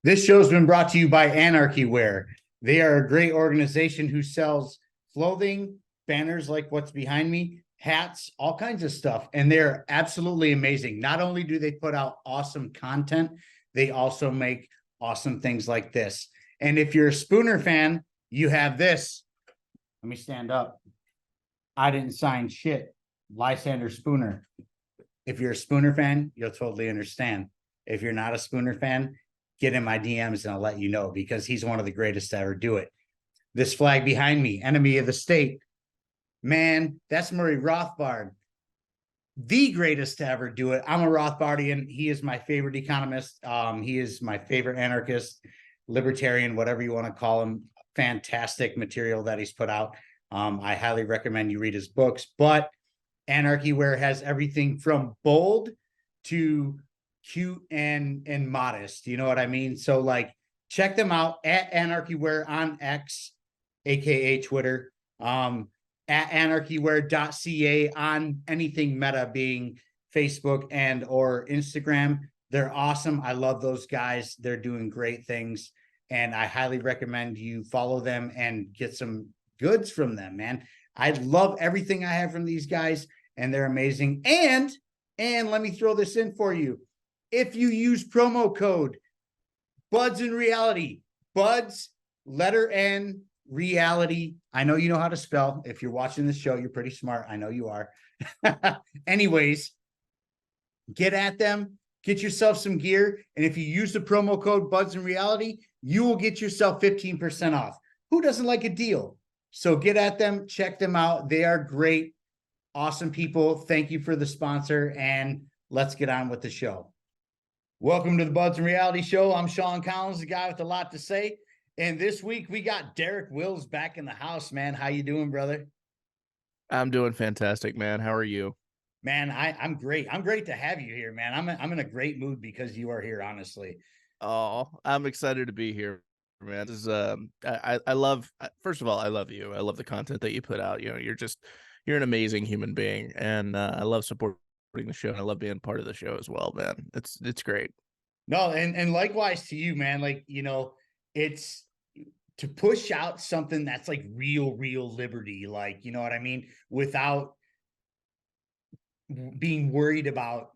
This show's been brought to you by Anarchy Wear. They are a great organization who sells clothing, banners like what's behind me, hats, all kinds of stuff. And they're absolutely amazing. Not only do they put out awesome content, they also make awesome things like this. And if you're a Spooner fan, you have this. Let me stand up. I didn't sign shit. Lysander Spooner. If you're a Spooner fan, you'll totally understand. If you're not a Spooner fan, get in my DMs and I'll let you know because he's one of the greatest to ever do it. This flag behind me, enemy of the state, man, that's Murray Rothbard, the greatest to ever do it. I'm a Rothbardian. He is my favorite economist. He is my favorite anarchist, libertarian, whatever you want to call him. Fantastic material that he's put out. I highly recommend you read his books, but Anarchy Wear has everything from bold to cute and modest. You know what I mean? So like check them out at Anarchy Wear on X, aka Twitter. At anarchywear.ca on anything meta being Facebook and or Instagram. They're awesome. I love those guys. They're doing great things. And I highly recommend you follow them and get some goods from them, man. I love everything I have from these guys, and they're amazing. And let me throw this in for you. If you use promo code BudsNReality, Buds, letter N, reality. I know you know how to spell. If you're watching this show, you're pretty smart. I know you are. Anyways, get at them, get yourself some gear. And if you use the promo code BudsNReality, you will get yourself 15% off. Who doesn't like a deal? So get at them, check them out. They are great, awesome people. Thank you for the sponsor, and let's get on with the show. Welcome to the BudsNReality Show. I'm Sean Collins, the guy with a lot to say. And this week we got Derek Wills back in the house, man. How you doing, brother? I'm doing fantastic, man. How are you? Man, I'm great. I'm great to have you here, man. I'm in a great mood because you are here, honestly. Oh, I'm excited to be here, man. This is I love first of all, I love you. I love the content that you put out. You're an amazing human being, and I love supporting the show, and I love being part of the show as well, man. It's great. No, and likewise to you, man. Like, it's to push out something that's like real liberty, like, you know what I mean, without being worried about,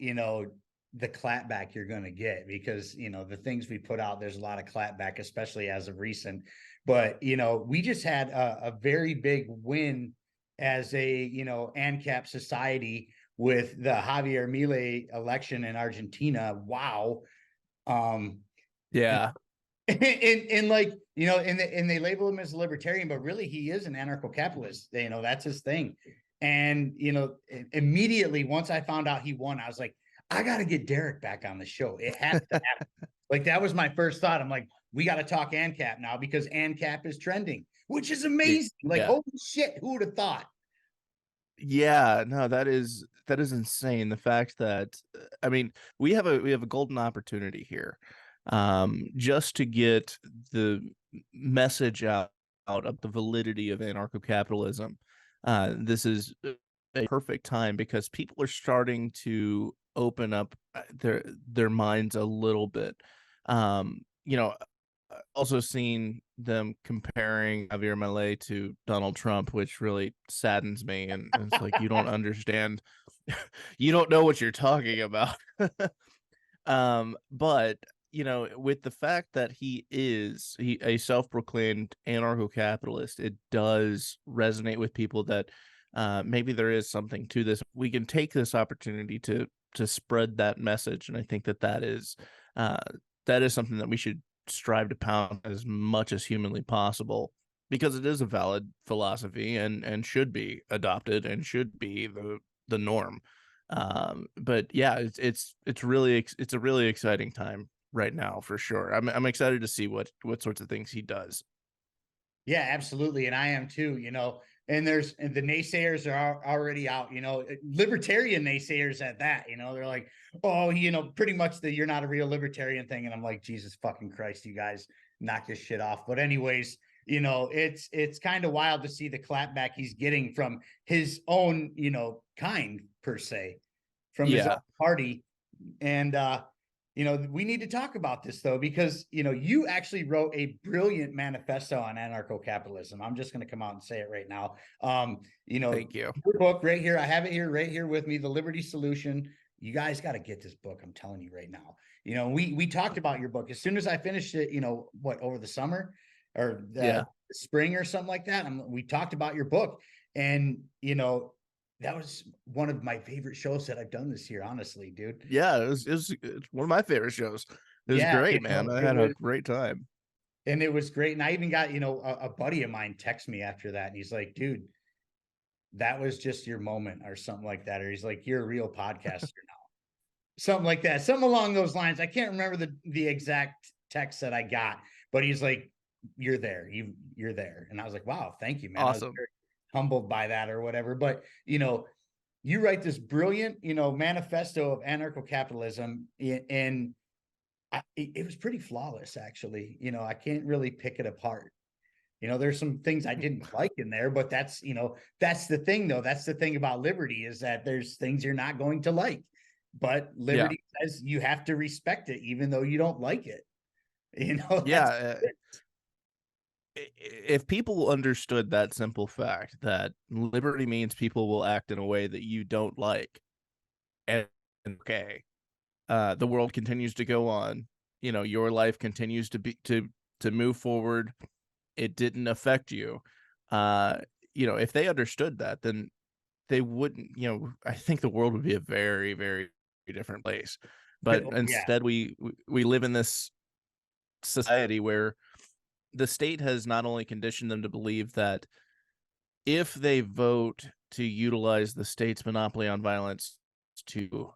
the clapback you're going to get, because the things we put out, there's a lot of clapback, especially as of recent. But we just had a very big win as a ANCAP society with the Javier Milei election in Argentina. Wow. um Yeah. and like, and they label him as a libertarian, but really he is an anarcho-capitalist. That's his thing. And immediately once I found out he won, I was like, I got to get Derek back on the show. It has to happen. Like, that was my first thought. I'm like, we got to talk ANCAP now because ANCAP is trending, which is amazing. Like, Yeah. holy shit, who would have thought? Yeah, no, that is insane. The fact that I mean, we have a golden opportunity here, just to get the message out of the validity of anarcho-capitalism. This is a perfect time because people are starting to open up their minds a little bit. Also seen them comparing Javier Milei to Donald Trump, which really saddens me. And it's like, you don't understand, you don't know what you're talking about. But with the fact that a self-proclaimed anarcho-capitalist, it does resonate with people that maybe there is something to this. We can take this opportunity to spread that message, and I think that is something that we should strive to pound as much as humanly possible, because it is a valid philosophy and should be adopted and should be the norm. But yeah, it's a really exciting time right now for sure. I'm excited to see what sorts of things he does. Yeah, absolutely. And I am too, and the naysayers are already out, libertarian naysayers at that. They're like, oh, pretty much the you're not a real libertarian thing. And I'm like, Jesus fucking Christ, you guys knock this shit off. But anyways, it's kind of wild to see the clapback he's getting from his own, kind per se, from his own Yeah. party. And we need to talk about this though, because, you actually wrote a brilliant manifesto on anarcho-capitalism. I'm just going to come out and say it right now. Thank you. Your book right here. I have it here, right here with me, The Liberty Solution. You guys got to get this book. I'm telling you right now. We talked about your book as soon as I finished it, over the summer or the spring or something like that. We talked about your book, and, that was one of my favorite shows that I've done this year, honestly, dude. Yeah, it's one of my favorite shows. It was great, man. I had a great time. And it was great. And I even got, a buddy of mine text me after that. And he's like, dude, that was just your moment or something like that. Or he's like, you're a real podcaster now. Something like that. Something along those lines. I can't remember the exact text that I got, but he's like, you're there. You're there. And I was like, wow, thank you, man. Awesome. I was very humbled by that or whatever. But, you write this brilliant, manifesto of anarcho-capitalism, and it was pretty flawless, actually. I can't really pick it apart. There's some things I didn't like in there, but that's the thing, though. That's the thing about liberty, is that there's things you're not going to like, but liberty says you have to respect it, even though you don't like it. If people understood that simple fact, that liberty means people will act in a way that you don't like, and the world continues to go on, your life continues to move forward, it didn't affect you, if they understood that, then they wouldn't, I think the world would be a very, very different place. But instead we live in this society where the state has not only conditioned them to believe that if they vote to utilize the state's monopoly on violence to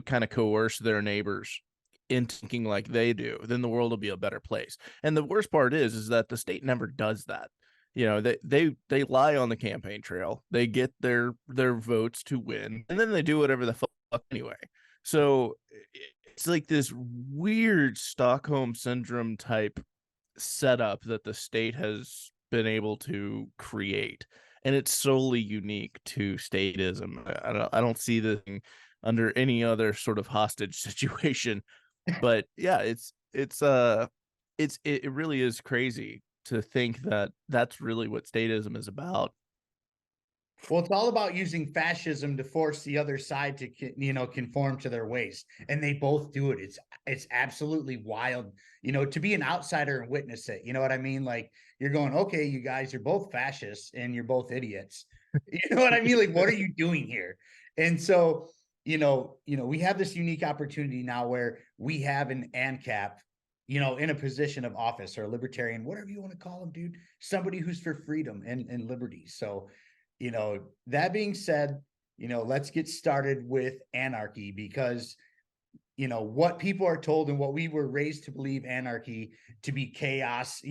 kind of coerce their neighbors into thinking like they do, then the world will be a better place. And the worst part is that the state never does that. They lie on the campaign trail. They get their votes to win, and then they do whatever the fuck anyway. So it's like this weird Stockholm syndrome type setup that the state has been able to create, and it's solely unique to statism. I don't see this under any other sort of hostage situation. But yeah, it really is crazy to think that that's really what statism is about. Well, it's all about using fascism to force the other side to, conform to their ways. And they both do it. It's absolutely wild, to be an outsider and witness it. You know what I mean? Like, you're going, okay, you guys are both fascists and you're both idiots. You know what I mean? Like, what are you doing here? And so, we have this unique opportunity now where we have an ANCAP, in a position of office, or a libertarian, whatever you want to call him, dude, somebody who's for freedom and liberty. So, that being said, let's get started with anarchy, because, what people are told and what we were raised to believe anarchy to be chaos,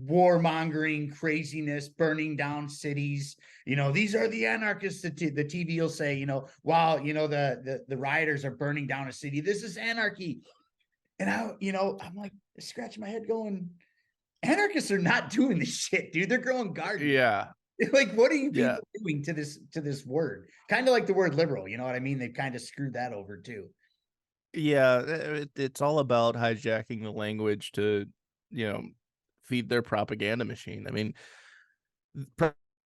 warmongering, craziness, burning down cities. These are the anarchists. The TV will say, while, the rioters are burning down a city, this is anarchy. And I'm like scratching my head going, anarchists are not doing this shit, dude. They're growing gardens. Yeah. Like, what are you people doing to this word? Kind of like the word liberal, you know what I mean? They've kind of screwed that over too. Yeah, it's all about hijacking the language to, feed their propaganda machine. I mean,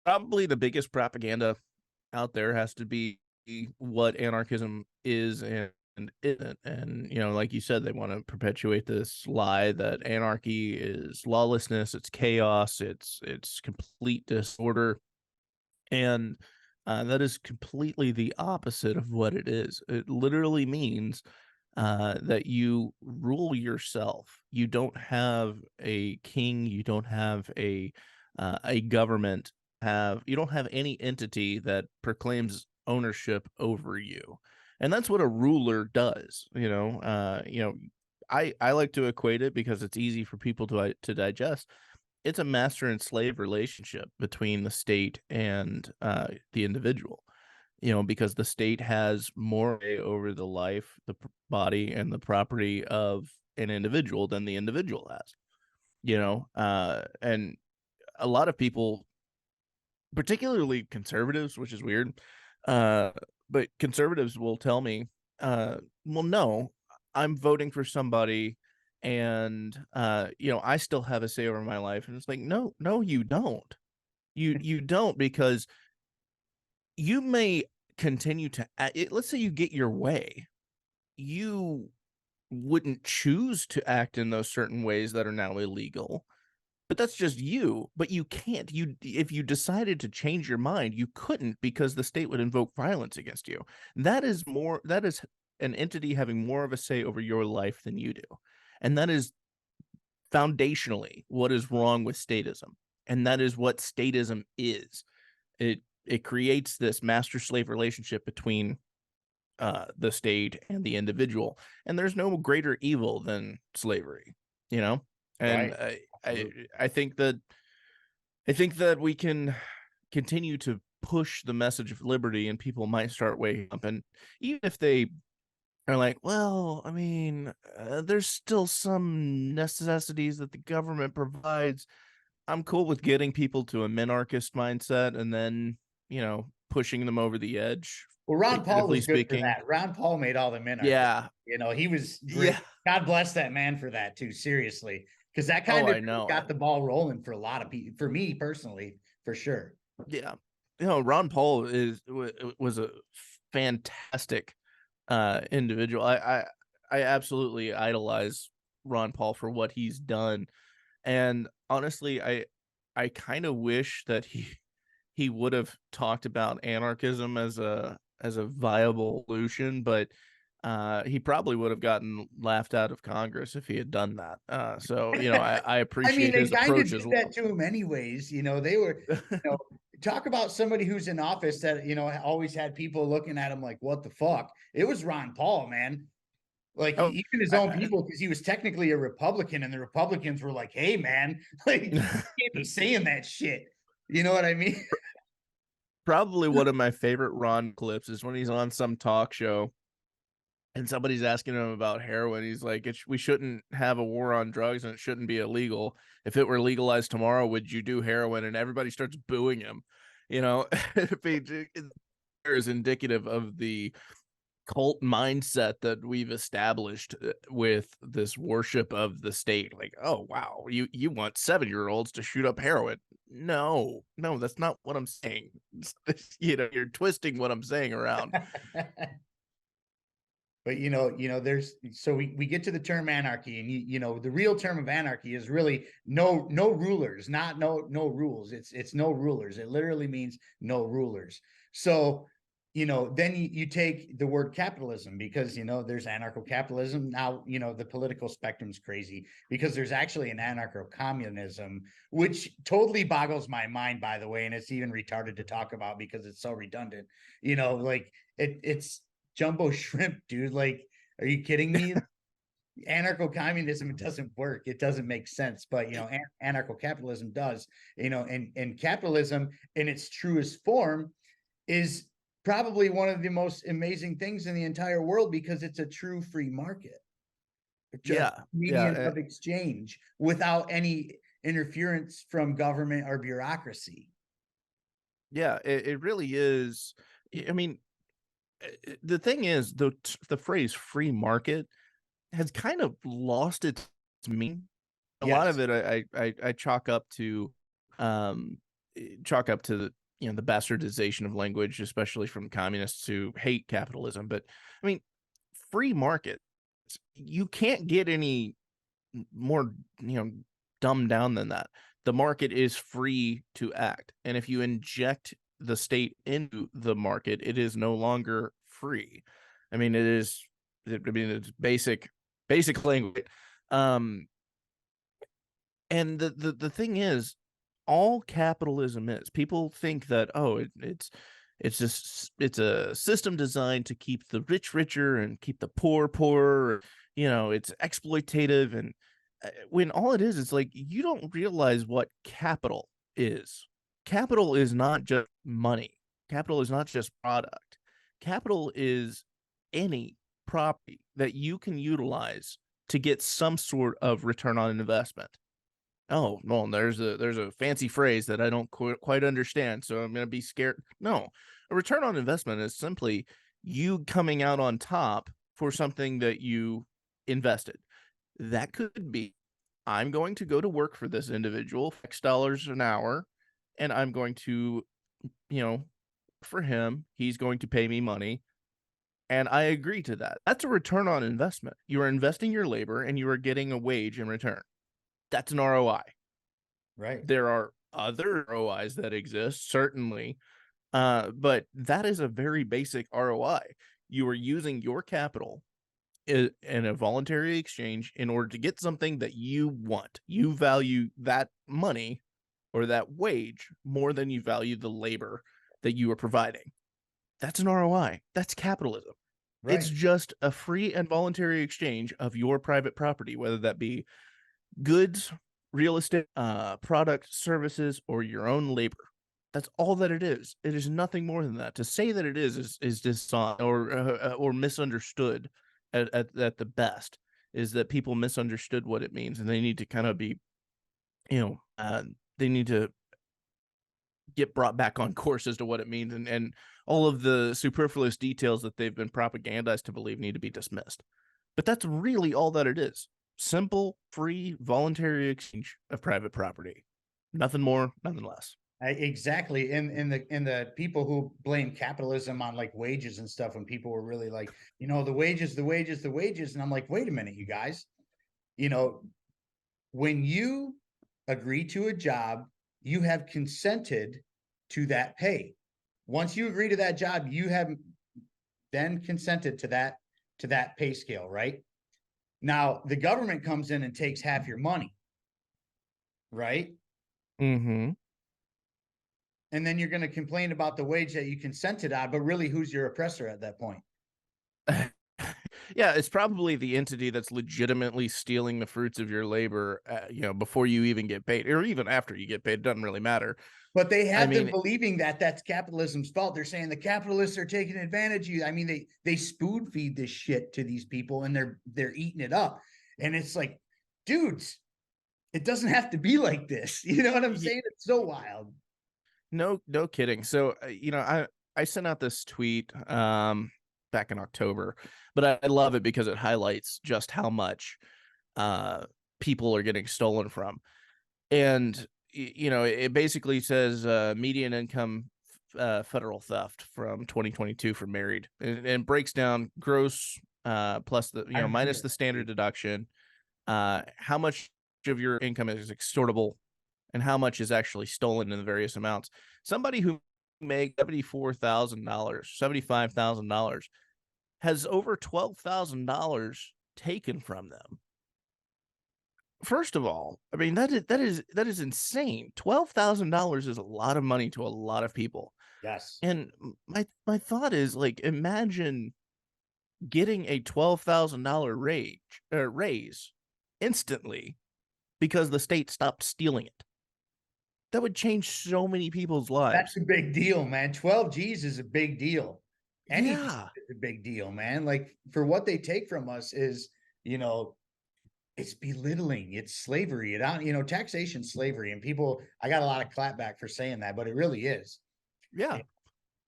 probably the biggest propaganda out there has to be what anarchism is and isn't. And, like you said, they want to perpetuate this lie that anarchy is lawlessness, it's chaos, it's complete disorder. And that is completely the opposite of what it is. It literally means that you rule yourself. You don't have a king. You don't have a government. You don't have any entity that proclaims ownership over you, and that's what a ruler does. I like to equate it, because it's easy for people to digest. It's a master and slave relationship between the state and the individual. Because the state has more over the life, the body, and the property of an individual than the individual has. And a lot of people, particularly conservatives, which is weird, but conservatives will tell me well, no, I'm voting for somebody, and I still have a say over my life. And it's like, no, you don't. You don't, because you may continue to let's say you get your way. You wouldn't choose to act in those certain ways that are now illegal, but that's just you. But you can't. If you decided to change your mind, you couldn't, because the state would invoke violence against you. That is an entity having more of a say over your life than you do. And that is foundationally what is wrong with statism. And that is what statism is. It creates this master slave relationship between the state and the individual, and there's no greater evil than slavery, and Right. I think that we can continue to push the message of liberty, and people might start waking up. And even if they are like, well, I mean, there's still some necessities that the government provides, I'm cool with getting people to a minarchist mindset and then, pushing them over the edge, Well, Ron Paul figuratively was good for speaking. that. Ron Paul made all the men artists. Yeah. He was great. Yeah. God bless that man for that too. Seriously, because that Oh, kind of I know. got the ball rolling for a lot of people. For me personally, for sure. Yeah. Ron Paul was a fantastic individual. I absolutely idolize Ron Paul for what he's done. And honestly, I kind of wish that he would have talked about anarchism as a viable solution, but he probably would have gotten laughed out of Congress if he had done that. So I I mean, appreciate they his kind of approach did as that to him anyways. They were, talk about somebody who's in office that, always had people looking at him like, what the fuck? It was Ron Paul, man. Like well. even his own people, because he was technically a Republican, and the Republicans were like, hey, man, like, you can't be saying that shit. You know what I mean? Probably one of my favorite Ron clips is when he's on some talk show and somebody's asking him about heroin. He's like, we shouldn't have a war on drugs, and it shouldn't be illegal. If it were legalized tomorrow, would you do heroin? And everybody starts booing him. It is indicative of the cult mindset that we've established with this worship of the state. Like, oh wow, you want 7-year-olds to shoot up heroin? No, that's not what I'm saying. You're twisting what I'm saying around. But there's, so we get to the term anarchy, and the real term of anarchy is really no rulers, not no rules. It's no rulers. It literally means no rulers. So then you take the word capitalism, because there's anarcho-capitalism. Now the political spectrum's crazy, because there's actually an anarcho-communism, which totally boggles my mind, by the way, and it's even retarded to talk about because it's so redundant. Like it's jumbo shrimp, dude. Like, are you kidding me? Anarcho-communism, it doesn't work. It doesn't make sense. But anarcho-capitalism does. And capitalism in its truest form is probably one of the most amazing things in the entire world, because it's a true free market. It's a medium of exchange without any interference from government or bureaucracy. Yeah, it really is. I mean, the thing is, the phrase free market has kind of lost its meaning. A lot of it I chalk up to the the bastardization of language, especially from communists who hate capitalism. But I mean, free market, you can't get any more dumbed down than that. The market is free to act, and if you inject the state into the market, it is no longer free. I mean, it's basic language. And the thing is, all capitalism is, people think that, oh, it's a system designed to keep the rich richer and keep the poor poorer. It's exploitative. And when all it is, it's like, you don't realize what capital is. Capital is not just money. Capital is not just product. Capital is any property that you can utilize to get some sort of return on investment. Oh, well, there's a fancy phrase that I don't quite understand, so I'm going to be scared. No, a return on investment is simply you coming out on top for something that you invested. That could be, I'm going to go to work for this individual, X dollars an hour, and I'm going to, for him, he's going to pay me money. And I agree to that. That's a return on investment. You are investing your labor and you are getting a wage in return. That's an ROI. Right. There are other ROIs that exist, certainly, but that is a very basic ROI. You are using your capital in a voluntary exchange in order to get something that you want. You value that money or that wage more than you value the labor that you are providing. That's an ROI. That's capitalism. It's Right. just a free and voluntary exchange of your private property, whether that be goods, real estate, product, services, or your own labor. That's all that it is. It is nothing more than that. To say that it is dishonest or misunderstood at the best is that people misunderstood what it means, and they need to kind of be, they need to get brought back on course as to what it means, and all of the superfluous details that they've been propagandized to believe need to be dismissed. But that's really all that it is. Simple, free, voluntary exchange of private property. Nothing more, nothing less. Exactly. And the people who blame capitalism on like wages and stuff, when people were really like, the wages, the wages, the wages. And I'm like, wait a minute, you guys, when you agree to a job, you have consented to that pay. Once you agree to that job, you have then consented to that pay scale, right? Now the government comes in and takes half your money, right? Mm-hmm. And then you're going to complain about the wage that you consented on, but really, who's your oppressor at that point? Yeah, it's probably the entity that's legitimately stealing the fruits of your labor, before you even get paid, or even after you get paid. It doesn't really matter. But they I have them mean, believing that that's capitalism's fault. They're saying the capitalists are taking advantage of you. I mean, they spoon feed this shit to these people, and they're eating it up. And it's like, dudes, it doesn't have to be like this. You know what I'm saying? It's so wild. no kidding. So, I sent out this tweet back in October, but I love it because it highlights just how much people are getting stolen from. And it basically says median income federal theft from 2022 for married, and breaks down gross plus the minus the standard deduction, how much of your income is extortable and how much is actually stolen in the various amounts. Somebody who makes $74,000, $75,000 has over $12,000 taken from them. First of all, I mean, that is insane. $12,000 is a lot of money to a lot of people. Yes. And my thought is, like, imagine getting a $12,000 raise instantly because the state stopped stealing it. That would change so many people's That's lives. a big deal, man. 12 G's is a big deal. Anything Yeah. is a big deal, man. Like, for what they take from us is, it's belittling, it's slavery. Taxation slavery. And people, I got a lot of clapback for saying that, but it really is. Yeah.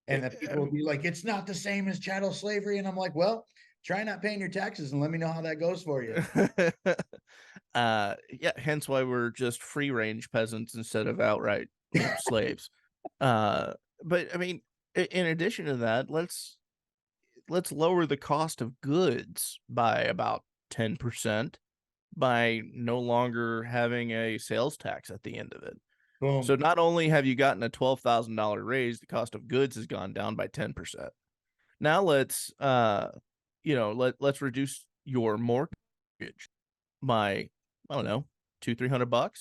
And the people will be like, it's not the same as chattel slavery. And I'm like, well, try not paying your taxes and let me know how that goes for you. Yeah, hence why we're just free range peasants instead of outright slaves. But I mean, in addition to that, let's lower the cost of goods by about 10% by no longer having a sales tax at the end of it. Boom. So not only have you gotten a $12,000 raise, the cost of goods has gone down by 10%. Now let's let's reduce your mortgage by, I don't know, $200-300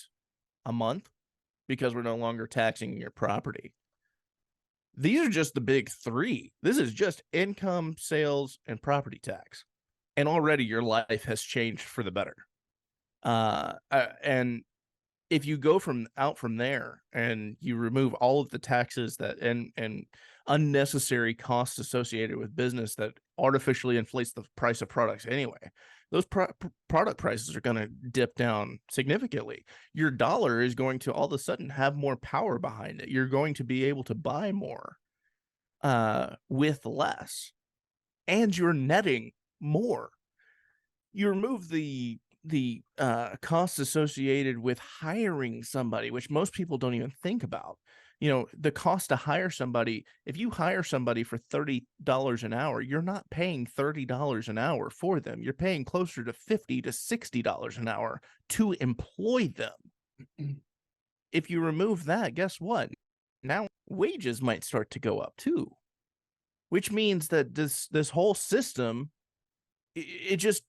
a month because we're no longer taxing your property. These are just the big three. This is just income, sales, and property tax. And already your life has changed for the better. And if you go from there and you remove all of the taxes that and unnecessary costs associated with business that artificially inflates the price of products anyway, those product prices are going to dip down significantly. Your dollar is going to all of a sudden have more power behind it. You're going to be able to buy more with less. and you're netting more. You remove the costs associated with hiring somebody, which most people don't even think about. You know, the cost to hire somebody, if you hire somebody for $30 an hour, you're not paying $30 an hour for them. You're paying closer to $50 to $60 an hour to employ them. If you remove that, guess what? Now wages might start to go up too, which means that this whole system, it just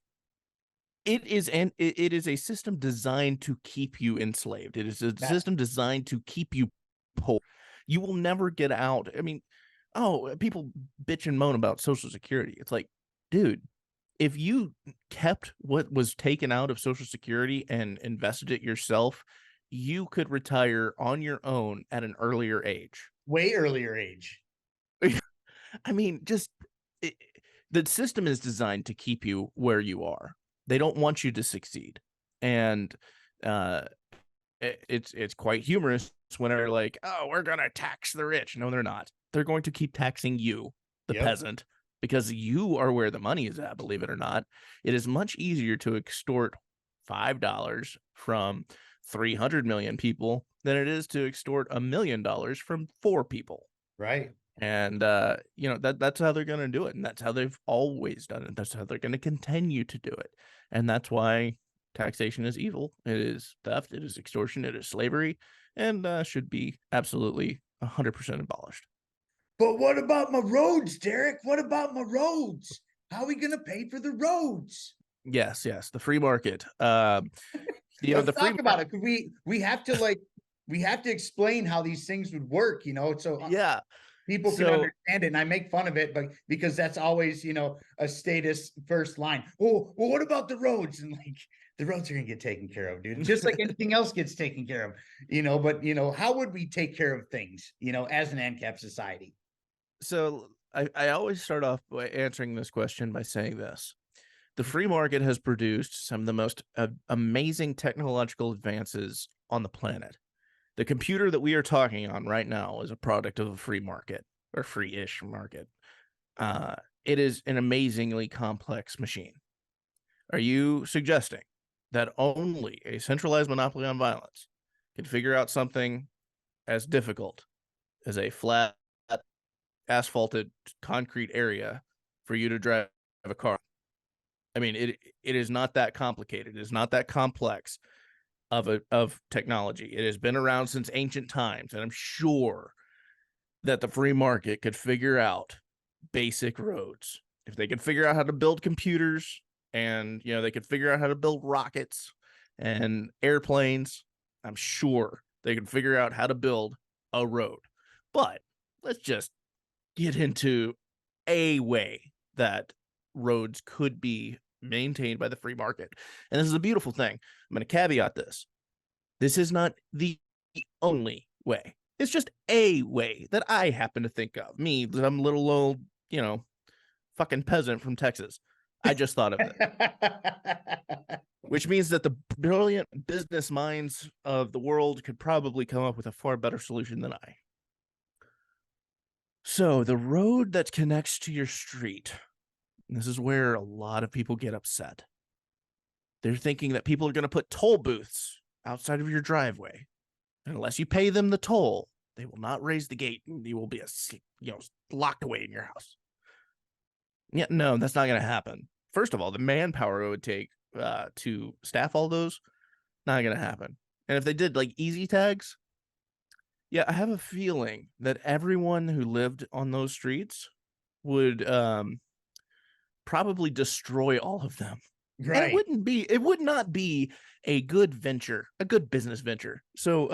it is a system designed to keep you enslaved. It is a system designed to keep you poor. You will never get out. I mean, oh, people bitch and moan about Social Security. It's like, dude, if you kept what was taken out of Social Security and invested it yourself, you could retire on your own at an earlier age. Way earlier age. I mean, just the system is designed to keep you where you are. They don't want you to succeed. And it's quite humorous whenever they're like, oh, we're going to tax the rich. No, they're not. They're going to keep taxing you, the peasant, because you are where the money is at, believe it or not. It is much easier to extort $5 from 300 million people than it is to extort $1 million from 4 people. Right. And you know, that's how they're going to do it, and that's how they've always done it. That's how they're going to continue to do it. And that's why taxation is evil. It is theft, it is extortion, it is slavery, and should be absolutely 100% abolished. But what about my roads, Derek? What about my roads? How are we going to pay for the roads? Yes, the free market. You know, Let's talk about it. We have to we have to explain how these things would work, you know, so yeah, people can understand it. And I make fun of it, but because that's always, you know, a status first line. Well, what about the roads? And like, the roads are going to get taken care of, dude. Just like anything else gets taken care of, you know, but you know, how would we take care of things, you know, as an ANCAP society? So I always start off by answering this question by saying this. The free market has produced some of the most amazing technological advances on the planet. The computer that we are talking on right now is a product of a free market, or free-ish market. It is an amazingly complex machine. Are you suggesting that only a centralized monopoly on violence can figure out something as difficult as a flat, asphalted concrete area for you to drive a car? I mean, it is not that complicated. It is not that complex of technology. It has been around since ancient times, and I'm sure that the free market could figure out basic roads. If they could figure out how to build computers, and you know, they could figure out how to build rockets and airplanes, I'm sure they could figure out how to build a road. But let's just get into a way that roads could be maintained by the free market. And this is a beautiful thing. I'm going to caveat this. This is not the only way. It's just a way that I happen to think of. Me, some little old, you know, fucking peasant from Texas. I just thought of it. Which means that the brilliant business minds of the world could probably come up with a far better solution than I. So the road that connects to your street, this is where a lot of people get upset. They're thinking that people are going to put toll booths outside of your driveway. And unless you pay them the toll, they will not raise the gate, and you will be locked away in your house. Yeah, no, that's not going to happen. First of all, the manpower it would take to staff all those, not going to happen. And if they did like easy tags, yeah, I have a feeling that everyone who lived on those streets would probably destroy all of them. Right. And it would not be a good venture, a good business venture. So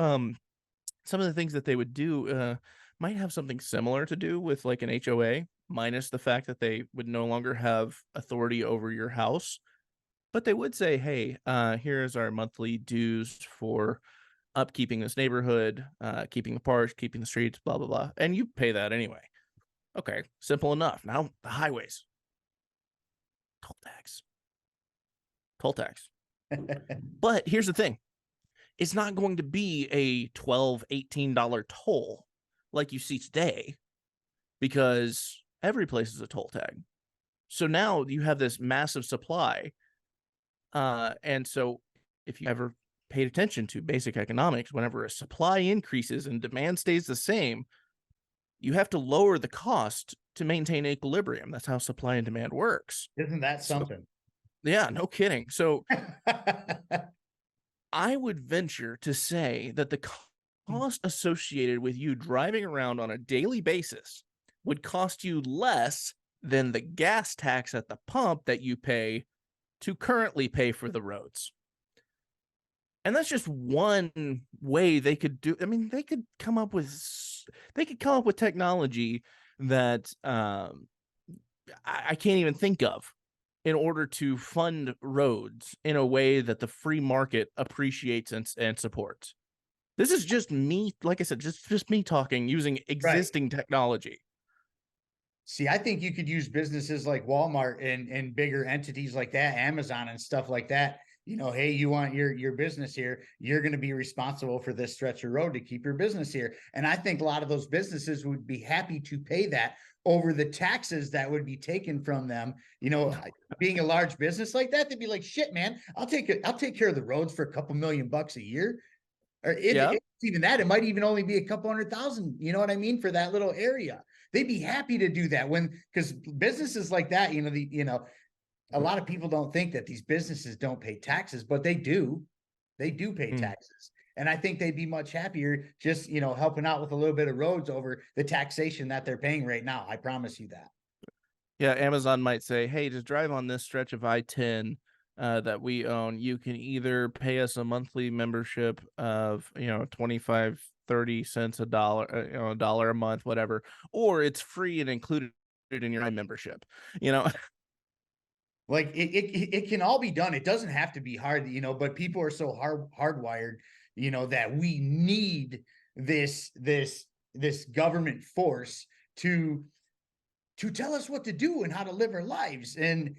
some of the things that they would do might have something similar to do with like an HOA, minus the fact that they would no longer have authority over your house. But they would say, hey, here's our monthly dues for upkeeping this neighborhood, keeping the parks, keeping the streets, blah, blah, blah. And you pay that anyway. Okay, simple enough. Now the highways. Toll tax. But here's the thing. It's not going to be a $12, $18 toll like you see today, because every place is a toll tag. So now you have this massive supply. And so if you ever paid attention to basic economics, whenever a supply increases and demand stays the same, you have to lower the cost to maintain equilibrium. That's how supply and demand works. Isn't that So, something? yeah, no kidding. So I would venture to say that the cost associated with you driving around on a daily basis would cost you less than the gas tax at the pump that you pay to currently pay for the roads. And that's just one way they could do. I mean, they could come up with technology that I can't even think of in order to fund roads in a way that the free market appreciates and supports. This is just me, like I said, just me talking using existing technology. See, I think you could use businesses like Walmart and bigger entities like that, Amazon and stuff like that. You know, hey, you want your business here, you're going to be responsible for this stretch of road to keep your business here. And I think a lot of those businesses would be happy to pay that over the taxes that would be taken from them. You know, being a large business like that, they'd be like, shit, man, I'll take care of the roads for a couple $1,000,000 a year. Or it's even that, it might even only be a couple 100,000, you know what I mean, for that little area. They'd be happy to do that because businesses like that, a lot of people don't think that these businesses don't pay taxes, but they do. They do pay taxes. And I think they'd be much happier just, helping out with a little bit of roads over the taxation that they're paying right now. I promise you that. Yeah, Amazon might say, hey, just drive on this stretch of I-10 that we own. You can either pay us a monthly membership of, 25, 30 cents a dollar, a dollar a month, whatever, or it's free and included in your membership, Like it can all be done. It doesn't have to be hard, but people are so hardwired, that we need this government force to tell us what to do and how to live our lives and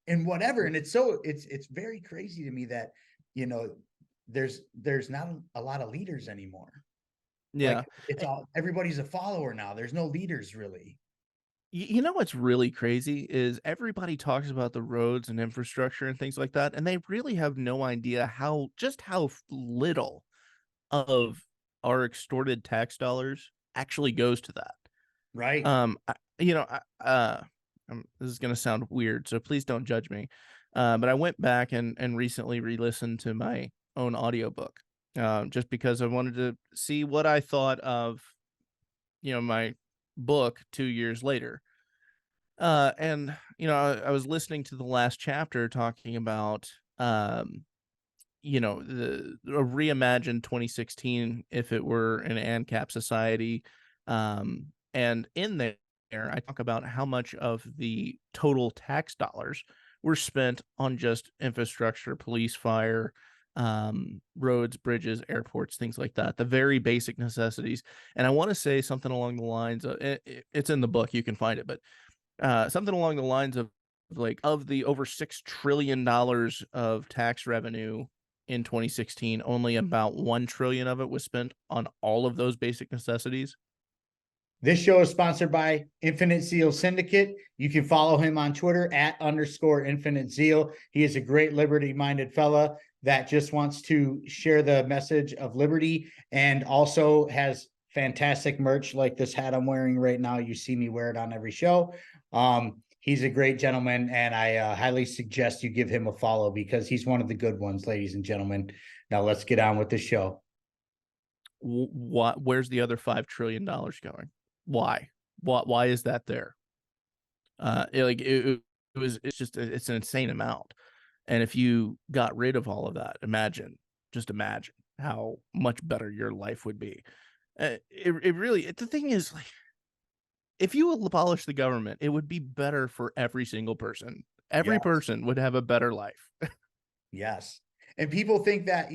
whatever. And it's very crazy to me that, there's not a lot of leaders anymore. Yeah. Like everybody's a follower now. There's no leaders really. You know what's really crazy is everybody talks about the roads and infrastructure and things like that, and they really have no idea how little of our extorted tax dollars actually goes to that. Right. This is gonna sound weird, so please don't judge me. But I went back and recently re-listened to my own audiobook, just because I wanted to see what I thought of, my book 2 years later. And I was listening to the last chapter talking about the a reimagined 2016 if it were an ANCAP society. And in there I talk about how much of the total tax dollars were spent on just infrastructure, police, fire, roads, bridges, airports, things like that, the very basic necessities. And I want to say something along the lines of it's in the book, you can find it, but something along the lines of of the over $6 trillion of tax revenue in 2016, only about 1 trillion of it was spent on all of those basic necessities. This show is sponsored by Infinite Zeal Syndicate. You can follow him on Twitter @_Infinite Zeal. He is a great liberty-minded fella that just wants to share the message of liberty and also has fantastic merch like this hat I'm wearing right now. You see me wear it on every show. He's a great gentleman, and I highly suggest you give him a follow because he's one of the good ones, ladies and gentlemen. Now let's get on with the show. Where's the other $5 trillion going? Why is that there? It's an insane amount. And if you got rid of all of that, imagine how much better your life would be. The thing is, like, if you abolish the government, it would be better for every single person. Every person would have a better life. Yes. And people think that,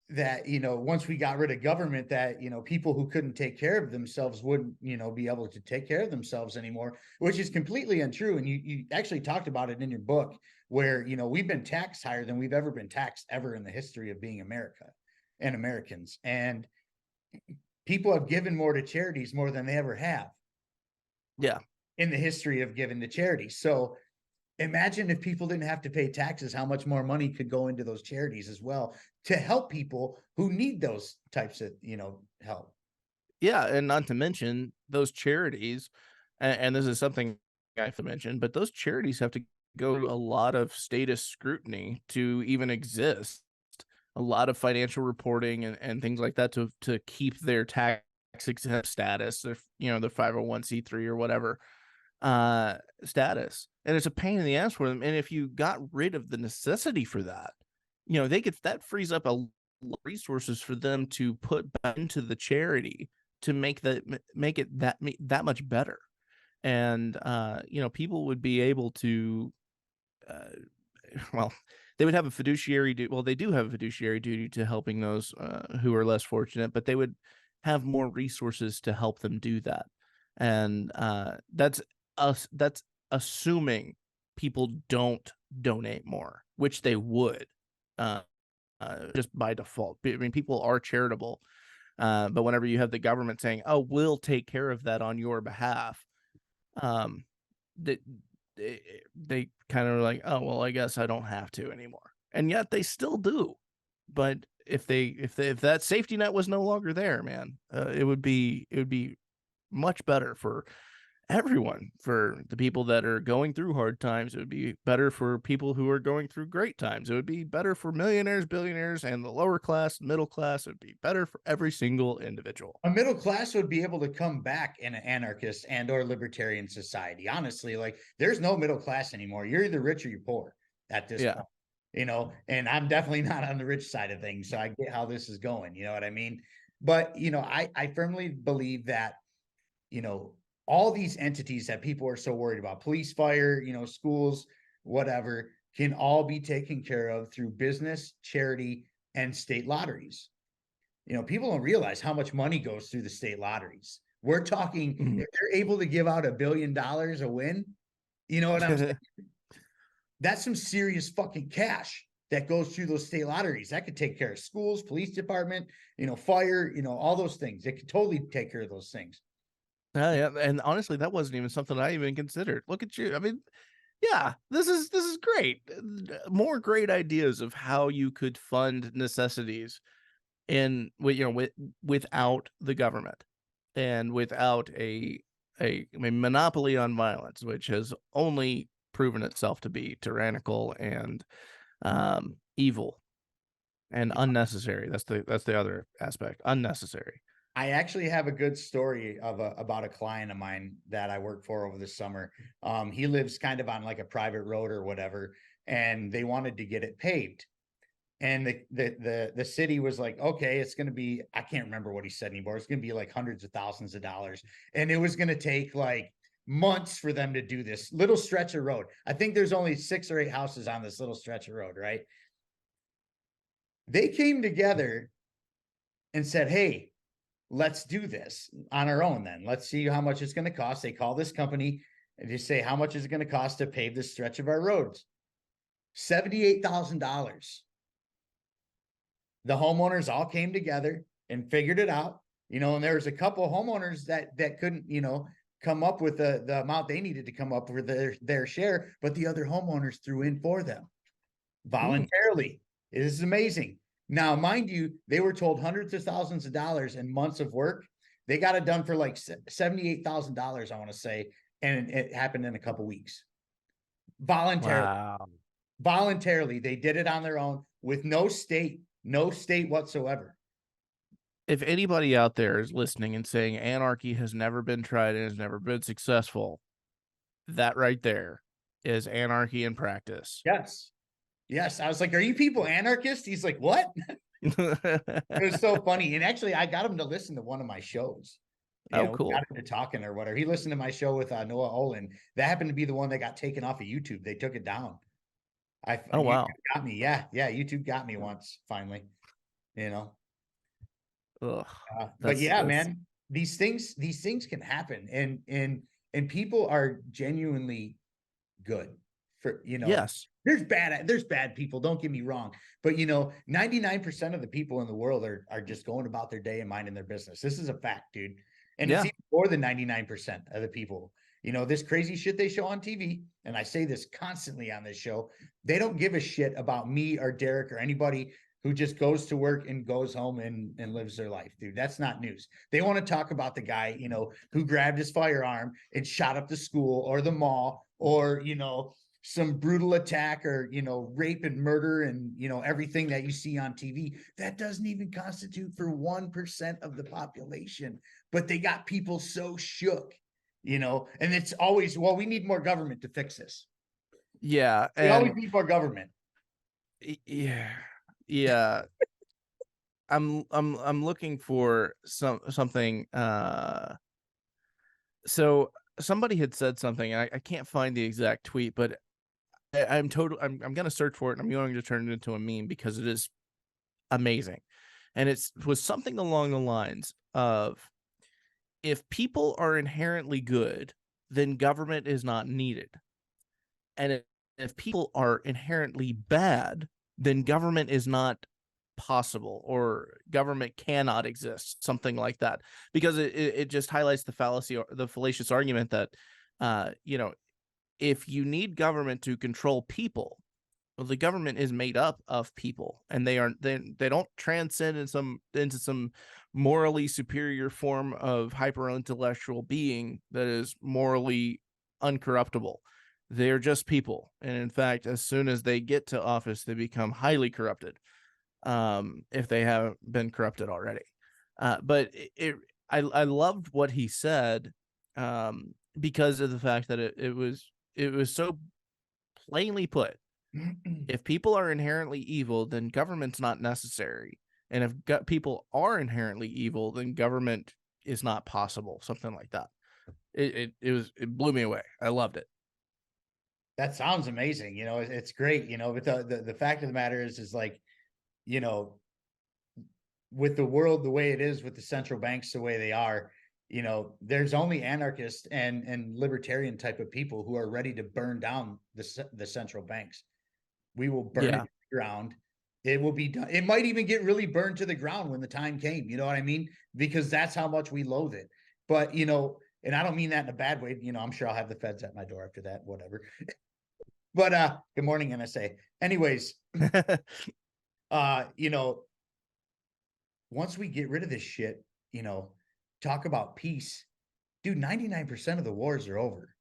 once we got rid of government, that, people who couldn't take care of themselves wouldn't, be able to take care of themselves anymore, which is completely untrue. And you actually talked about it in your book where, we've been taxed higher than we've ever been taxed ever in the history of being America and Americans. And people have given more to charities more than they ever have. Yeah. in the history of giving to charity. So imagine if people didn't have to pay taxes, how much more money could go into those charities as well to help people who need those types of, help. Yeah, and not to mention those charities, and this is something I have to mention, but those charities have to go through a lot of status scrutiny to even exist. A lot of financial reporting and things like that to keep their tax exempt status, their the 501c3 or whatever status. And it's a pain in the ass for them. And if you got rid of the necessity for that, that frees up a lot of resources for them to put back into the charity to make it that much better. And people would be able to well, they would have a fiduciary duty. Well, they do have a fiduciary duty to helping those who are less fortunate, but they would have more resources to help them do that. And that's assuming people don't donate more, which they would just by default. I mean, people are charitable, but whenever you have the government saying, "Oh, we'll take care of that on your behalf," that they kind of like, "Oh, well, I guess I don't have to anymore," and yet they still do. But if that safety net was no longer there, man, it would be much better for everyone. For the people that are going through hard times, it would be better for people who are going through great times. It would be better for millionaires, billionaires, and the lower class, middle class. It would be better for every single individual. A middle class would be able to come back in an anarchist and or libertarian society. Honestly, like there's no middle class anymore. You're either rich or you're poor at this point, and I'm definitely not on the rich side of things. So I get how this is going. You know what I mean? But, I firmly believe that, all these entities that people are so worried about, police, fire, schools, whatever, can all be taken care of through business, charity, and state lotteries. People don't realize how much money goes through the state lotteries. We're talking, if they're able to give out $1 billion a win, you know what I'm saying? That's some serious fucking cash that goes through those state lotteries. That could take care of schools, police department, fire, all those things. It could totally take care of those things. Yeah, and honestly, that wasn't even something I even considered. Look at you. I mean, yeah, this is great. More great ideas of how you could fund necessities without the government and without a monopoly on violence, which has only proven itself to be tyrannical and evil and unnecessary. That's the other aspect. Unnecessary. I actually have a good story about a client of mine that I worked for over the summer. He lives kind of on like a private road or whatever, and they wanted to get it paved. And the city was like, okay, it's going to be, I can't remember what he said anymore. It's going to be like hundreds of thousands of dollars. And it was going to take like months for them to do this little stretch of road. I think there's only 6 or 8 houses on this little stretch of road, right? They came together and said, hey, let's do this on our own then. Let's see how much it's going to cost. They call this company and just say, how much is it going to cost to pave this stretch of our roads? $78,000. The homeowners all came together and figured it out, and there was a couple of homeowners that couldn't, come up with the amount they needed to come up with their share, but the other homeowners threw in for them voluntarily. It is amazing. Now, mind you, they were told hundreds of thousands of dollars and months of work. They got it done for like $78,000, I want to say, and it happened in a couple of weeks. Voluntarily. Wow. Voluntarily, they did it on their own with no state whatsoever. If anybody out there is listening and saying anarchy has never been tried and has never been successful, that right there is anarchy in practice. Yes. I was like, are you people anarchists? He's like, what? It was so funny. And actually, I got him to listen to one of my shows. Cool. Got into talking or whatever. He listened to my show with Noah Olin. That happened to be the one that got taken off of YouTube. They took it down. Oh, wow. YouTube got me. Yeah. YouTube got me once, finally. But yeah, man, these things can happen, and people are genuinely good for, yes. There's bad people, don't get me wrong, but 99% of the people in the world are just going about their day and minding their business. This is a fact, dude. And it's even more than 99% of the people. You know, this crazy shit they show on TV, and I say this constantly on this show, they don't give a shit about me or Derek or anybody who just goes to work and goes home and lives their life, dude. That's not news. They want to talk about the guy, you know, who grabbed his firearm and shot up the school or the mall, or, you know, some brutal attack, or, you know, rape and murder and, you know, everything that you see on TV. That doesn't even constitute for 1% of the population, but they got people so shook, you know, and it's always, well, we need more government to fix this. Yeah. We always And need more government. yeah. Yeah. I'm looking for something. So somebody had said something. I can't find the exact tweet, but I'm going to search for it, and I'm going to turn it into a meme because it is amazing. And it was something along the lines of, if people are inherently good, then government is not needed. And if people are inherently bad, then government is not possible, or government cannot exist, something like that. Because it just highlights the fallacy, or the fallacious argument that, you know, if you need government to control people, well, the government is made up of people, and they don't transcend into some morally superior form of hyper intellectual being that is morally uncorruptible. They're just people, and in fact, as soon as they get to office, they become highly corrupted, if they haven't been corrupted already. But I loved what he said, because of the fact that it was so plainly put. If people are inherently evil, then government's not necessary. And if people are inherently evil, then government is not possible. Something like that. It blew me away. I loved it. That sounds amazing. You know, it's great, you know, but the fact of the matter is like, you know, with the world the way it is, with the central banks the way they are, you know, there's only anarchist and libertarian type of people who are ready to burn down the central banks. We will burn it to the ground. It will be done. It might even get really burned to the ground when the time came. You know what I mean? Because that's how much we loathe it. But, you know, and I don't mean that in a bad way. You know, I'm sure I'll have the feds at my door after that, whatever. But good morning, NSA. Anyways, you know, once we get rid of this shit, you know, talk about peace, dude, 99% of the wars are over.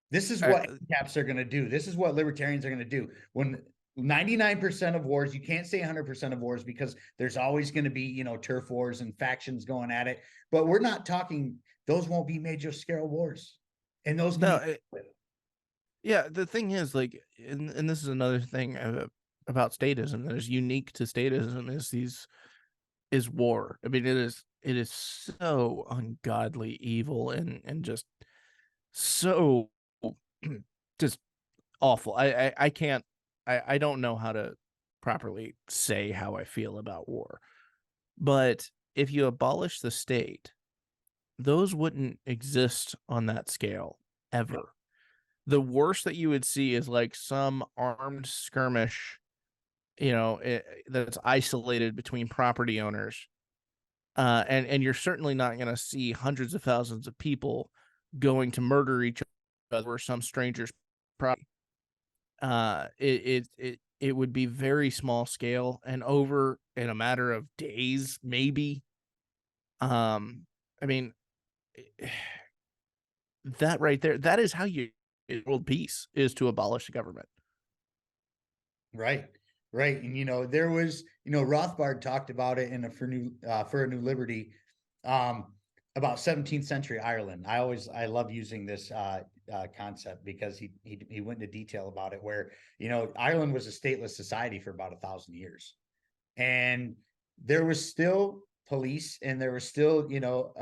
This is what caps are going to do. This is what libertarians are going to do. When 99% of wars, you can't say 100% of wars, because there's always going to be, you know, turf wars and factions going at it. But we're not talking, those won't be major scale wars. And those yeah, the thing is, like, and this is another thing about statism that is unique to statism, is war. I mean, it is so ungodly evil and just so just awful. I can't, I don't know how to properly say how I feel about war. But if you abolish the state, those wouldn't exist on that scale ever. The worst that you would see is like some armed skirmish, you know, that's isolated between property owners. And you're certainly not going to see hundreds of thousands of people going to murder each other or some stranger's property. It would be very small scale and over in a matter of days, maybe. I mean, that right there, that is how you world peace, is to abolish the government. Right. Right. And, you know, there was, you know, Rothbard talked about it in a for a new liberty, about 17th century Ireland. I love using this concept because he went into detail about it, where, you know, Ireland was a stateless society for about 1,000 years, and there was still police, and there was still, you know,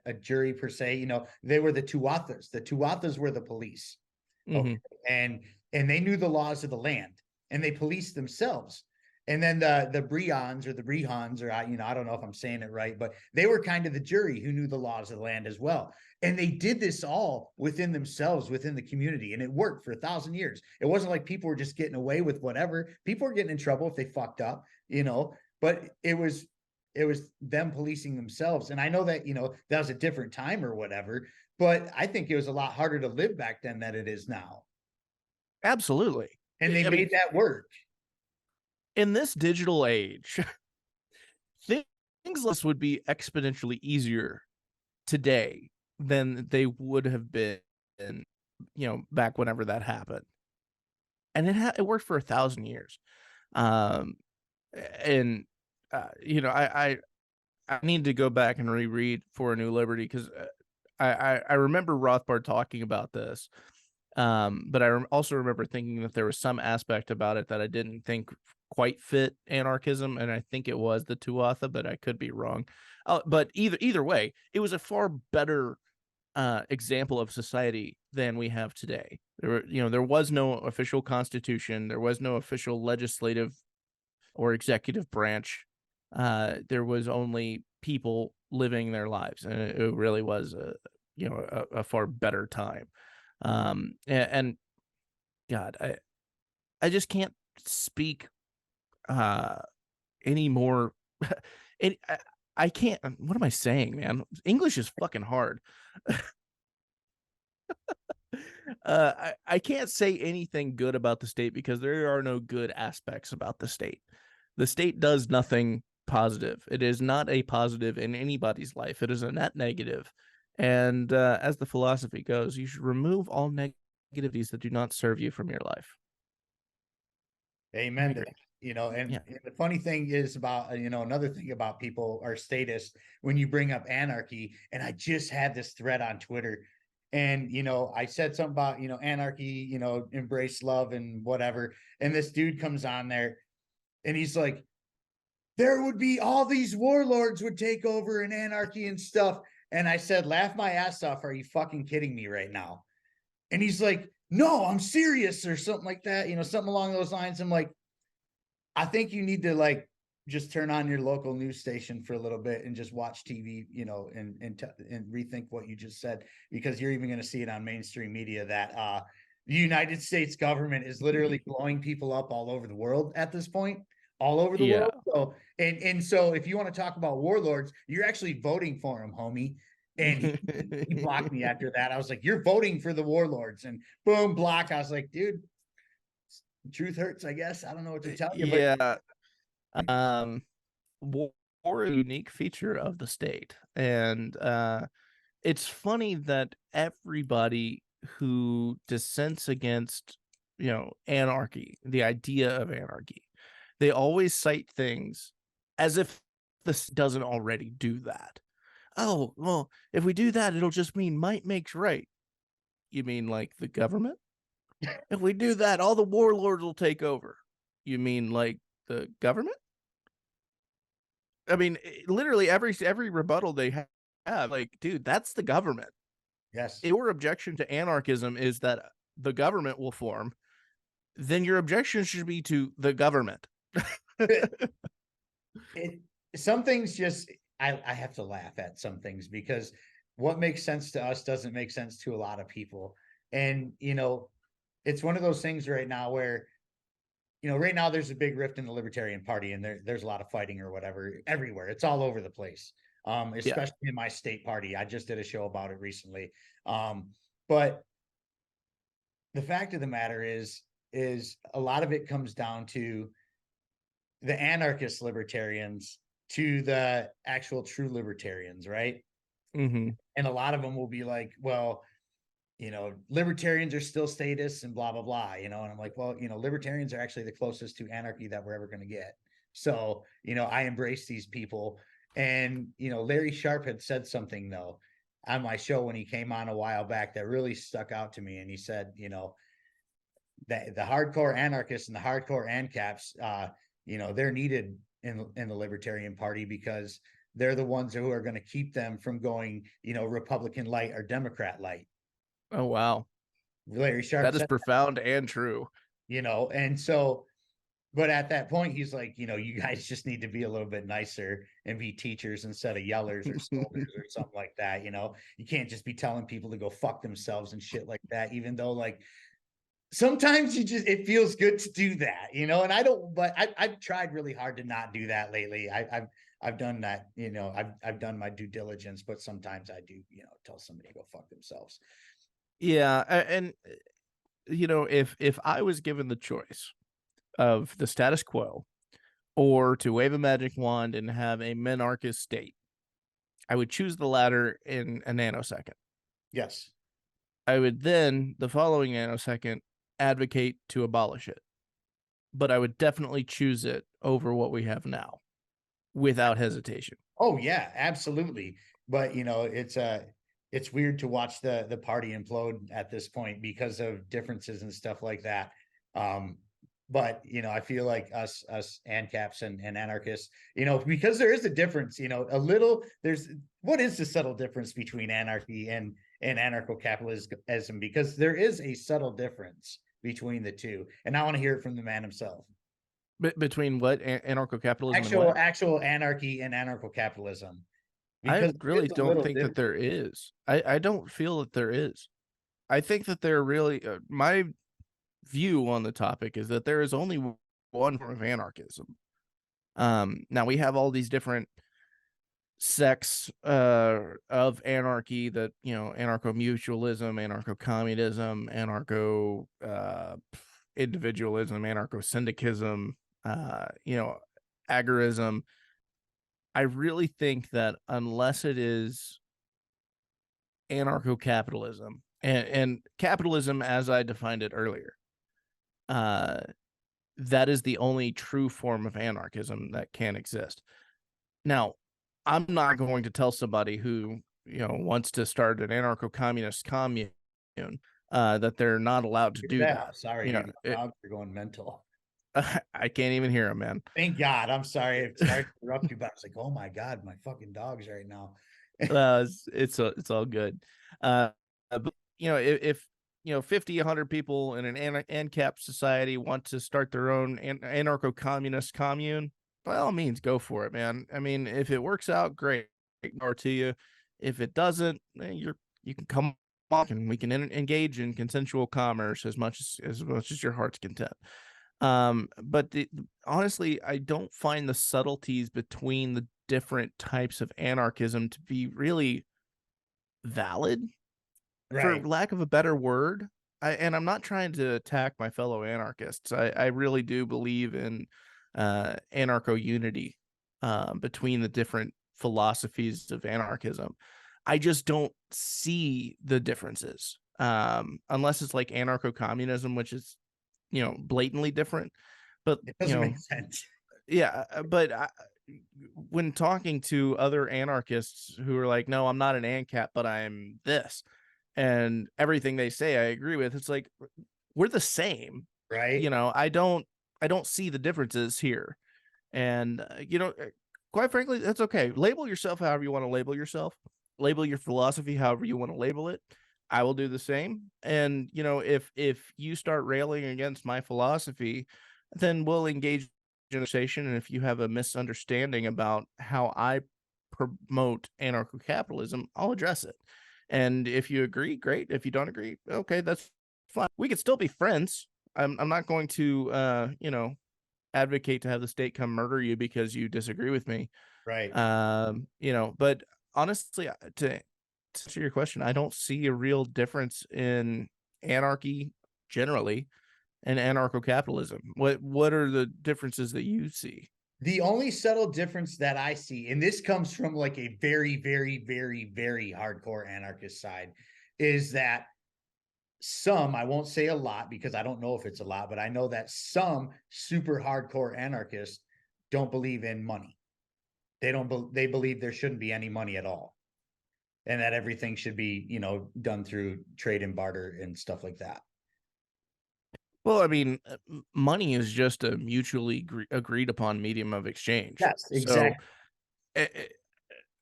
a jury per se. You know, they were the Tuathas. The Tuathas were the police. Okay. And they knew the laws of the land, and they policed themselves. And then the Breons or the Brehons, or you know, I don't know if I'm saying it right, but they were kind of the jury who knew the laws of the land as well. And they did this all within themselves, within the community, and it worked for 1,000 years. It wasn't like people were just getting away with whatever. People were getting in trouble if they fucked up, you know. But it was it was them policing themselves. And I know that, that was a different time or whatever, but I think it was a lot harder to live back then than it is now. Absolutely. And they I mean, made that work. in this digital age, things like this would be exponentially easier today than they would have been, back whenever that happened. And it worked for 1,000 years. Um, and I need to go back and reread For a New Liberty, because I remember Rothbard talking about this. But I also remember thinking that there was some aspect about it that I didn't think quite fit anarchism, and I think it was the Tuatha, but I could be wrong. But either way, it was a far better example of society than we have today. There was no official constitution, there was no official legislative or executive branch. There was only people living their lives, and it really was a far better time. And God, I just can't speak any more. I can't. What am I saying, man? English is fucking hard. I can't say anything good about the state because there are no good aspects about the state. The state does nothing positive. It is not a positive in anybody's life. It is a net negative. And as the philosophy goes, you should remove all negativities that do not serve you from your life. Amen to that. And Yeah. the funny thing is about, another thing about people are statists when you bring up anarchy. And I just had this thread on Twitter, and, I said something about, anarchy, embrace love and whatever. And this dude comes on there and he's like, there would be all these warlords would take over in anarchy and stuff. And I said, laugh my ass off. Are you fucking kidding me right now? And he's like, no, I'm serious, or something like that, something along those lines. I'm like, I think you need to just turn on your local news station for a little bit and just watch TV, and rethink what you just said, because you're even going to see it on mainstream media that the United States government is literally blowing people up all over the world at this point, all over the world. So, and so if you want to talk about warlords, you're actually voting for them, homie. And he blocked me after that. I was like, you're voting for the warlords, and boom, block. I was like, dude, truth hurts, I guess. I don't know what to tell you. Yeah. War a unique feature of the state. And it's funny that everybody who dissents against, anarchy, the idea of anarchy, they always cite things as if this doesn't already do that. Oh, well, if we do that, it'll just mean might makes right. You mean like the government? If we do that, all the warlords will take over. You mean like the government? I mean, literally every rebuttal they have, like, dude, that's the government. Yes. Your objection to anarchism is that the government will form. Then your objection should be to the government. Some things just, I have to laugh at some things, because what makes sense to us doesn't make sense to a lot of people. And, it's one of those things right now where, right now there's a big rift in the Libertarian Party, and there's a lot of fighting or whatever everywhere. It's all over the place. Especially in my state party. I just did a show about it recently. But the fact of the matter is a lot of it comes down to the anarchist libertarians to the actual true libertarians, right? Mm-hmm. And a lot of them will be like, well, libertarians are still statists and blah, blah, blah, and I'm like, well, libertarians are actually the closest to anarchy that we're ever going to get. So, I embrace these people. And, Larry Sharp had said something, though, on my show when he came on a while back that really stuck out to me. And he said, that the hardcore anarchists and the hardcore ANCAPs, they're needed in the Libertarian Party, because they're the ones who are going to keep them from going, Republican light or Democrat light. Oh, wow. Larry Sharp. That is profound and true. And so, but at that point, he's like, you guys just need to be a little bit nicer and be teachers instead of yellers or scolders or something like that. You can't just be telling people to go fuck themselves and shit like that, even though, like, sometimes it feels good to do that, and I don't, but I've tried really hard to not do that lately. I've I've done that, I've done my due diligence, but sometimes I do, tell somebody to go fuck themselves. Yeah, and if I was given the choice of the status quo or to wave a magic wand and have a minarchist state, I would choose the latter in a nanosecond. Yes. I would then, the following nanosecond, advocate to abolish it. But I would definitely choose it over what we have now without hesitation. Oh yeah, absolutely. But it's weird to watch the party implode at this point because of differences and stuff like that. But I feel like us ANCAPs and anarchists, because there is a difference, what is the subtle difference between anarchy and anarcho-capitalism? Because there is a subtle difference between the two. And I want to hear it from the man himself. Between what? Anarcho-capitalism and Actual anarchy and anarcho-capitalism. I Because really don't think that there is. I don't feel that there is. I think that there really, my view on the topic is that there is only one form of anarchism. Now we have all these different sects of anarchy that, anarcho-mutualism, anarcho-communism, anarcho individualism, anarcho-syndicism, agorism. I really think that unless it is anarcho-capitalism and capitalism as I defined it earlier, that is the only true form of anarchism that can exist. Now, I'm not going to tell somebody who, wants to start an anarcho-communist commune that they're not allowed to do that. Sorry, your dogs are going mental. I can't even hear them, man. Thank God. I'm sorry. Sorry to interrupt you, but I was like, oh my God, my fucking dogs right now. It's all good. But if 50, 100 people in an ANCAP society want to start their own anarcho-communist commune, by all means, go for it, man. I mean, if it works out, great, power to you. If it doesn't, you can come on and we can engage in consensual commerce as much as your heart's content. But honestly, I don't find the subtleties between the different types of anarchism to be really valid, for lack of a better word. And I'm not trying to attack my fellow anarchists. I really do believe in anarcho unity between the different philosophies of anarchism. I just don't see the differences unless it's like anarcho-communism, which is blatantly different. But it doesn't make sense. Yeah, but when talking to other anarchists who are like, no, I'm not an ANCAP, but I'm this, and everything they say I agree with, it's like, we're the same, right? I don't see the differences here. And quite frankly, that's okay. Label yourself however you want to label yourself, label your philosophy however you want to label it. I will do the same. And if you start railing against my philosophy, then we'll engage in conversation. And if you have a misunderstanding about how I promote anarcho-capitalism, I'll address it. And if you agree, great. If you don't agree, okay, that's fine. We could still be friends. I'm not going to advocate to have the state come murder you because you disagree with me. Right. But honestly, to answer your question, I don't see a real difference in anarchy generally and anarcho-capitalism. What are the differences that you see? The only subtle difference that I see, and this comes from like a very, very, very, very hardcore anarchist side, is that some, I won't say a lot because I don't know if it's a lot, but I know that some super hardcore anarchists don't believe in money. They believe there shouldn't be any money at all. And that everything should be, done through trade and barter and stuff like that. Well, I mean, money is just a mutually agreed upon medium of exchange. Yes, exactly. So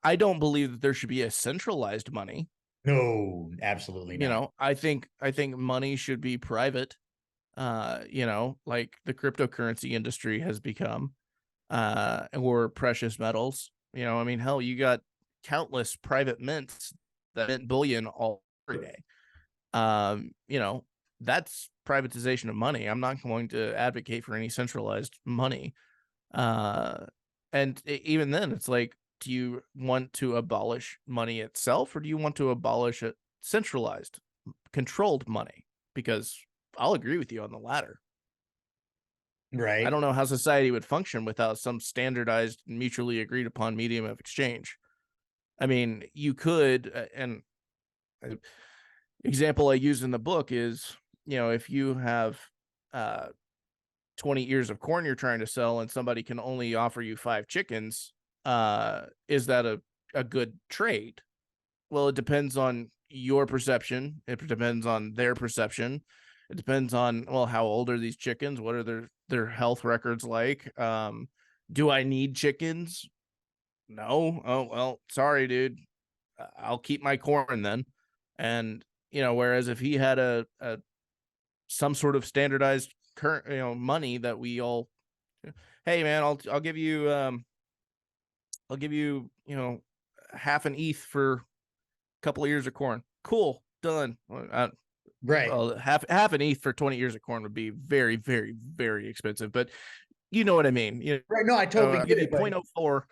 I don't believe that there should be a centralized money. No, absolutely not. I think money should be private. Like the cryptocurrency industry has become, or precious metals. I mean, hell, you got countless private mints that mint bullion all every day. That's privatization of money. I'm not going to advocate for any centralized money. And even then, it's like, do you want to abolish money itself, or do you want to abolish a centralized, controlled money? Because I'll agree with you on the latter. I Right. don't know how society would function without some standardized, mutually agreed upon medium of exchange. I mean, you could, and example I use in the book is, if you have 20 ears of corn you're trying to sell and somebody can only offer you 5 chickens, is that a good trade? Well, it depends on your perception. It depends on their perception. It depends on, well, how old are these chickens? What are their health records like? Do I need chickens? No. Oh, well, sorry, dude. I'll keep my corn then. And, whereas if he had a some sort of standardized current, money that we all, hey man, I'll give you half an ETH for a couple of ears of corn. Cool, done. Right. Well, half an ETH for 20 ears of corn would be very, very, very expensive, but you know what I mean. Right. No, I totally I'll get give you it. But 0.04.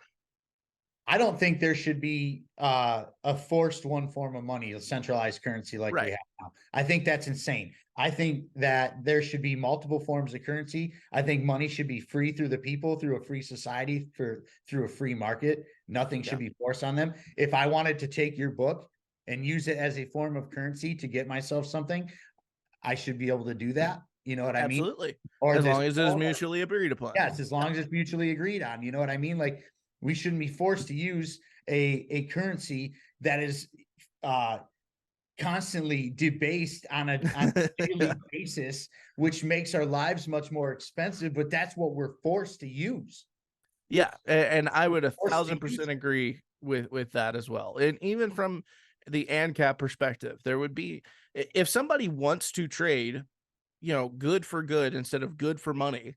I don't think there should be a forced one form of money, a centralized currency like we Right. have now. I think that's insane. I think that there should be multiple forms of currency. I think money should be free through the people, through a free society, through a free market. Nothing should be forced on them. If I wanted to take your book and use it as a form of currency to get myself something, I should be able to do that. You know what I mean? Absolutely. Or As this long as it is phone, mutually agreed upon. yes, as long as it's mutually agreed on. You know what I mean? Like we shouldn't be forced to use a currency that is constantly debased on a daily basis, which makes our lives much more expensive. But that's what we're forced to use. Yeah, and I would Forced to use 1,000% it. agree with that as well. And even from the ANCAP perspective, there would be, if somebody wants to trade, good for good instead of good for money,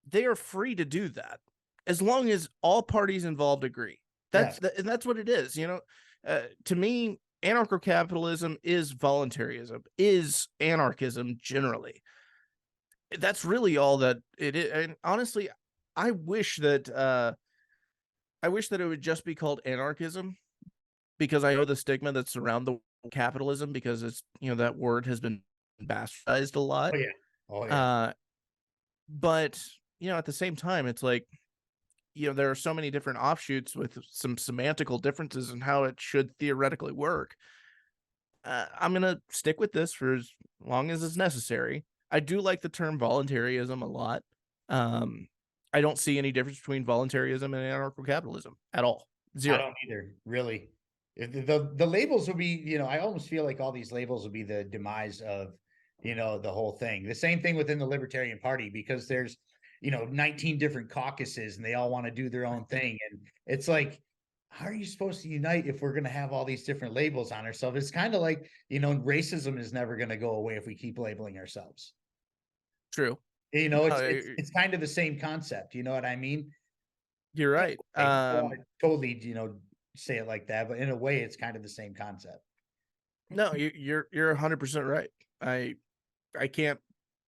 they are free to do that as long as all parties involved agree. Yes. And that's what it is. To me, anarcho-capitalism is voluntarism, is anarchism generally. That's really all that it is. And honestly, I wish that it would just be called anarchism, because I know the stigma that's around the capitalism, because it's, that word has been bastardized a lot. Oh yeah. Oh yeah. But at the same time, it's like, there are so many different offshoots with some semantical differences in how it should theoretically work. I'm gonna stick with this for as long as it's necessary. I do like the term voluntarism a lot. Um, I don't see any difference between voluntarism and anarcho-capitalism at all. I Zero. don't either, really. The labels will be, I almost feel like all these labels will be the demise of, the whole thing. The same thing within the Libertarian Party, because there's, 19 different caucuses and they all want to do their own thing. And it's like, how are you supposed to unite if we're going to have all these different labels on ourselves? It's kind of like, racism is never going to go away if we keep labeling ourselves. True. It's kind of the same concept. You know what I mean? You're right. I don't want to totally, say it like that, but in a way, it's kind of the same concept. No, you're 100% right. I can't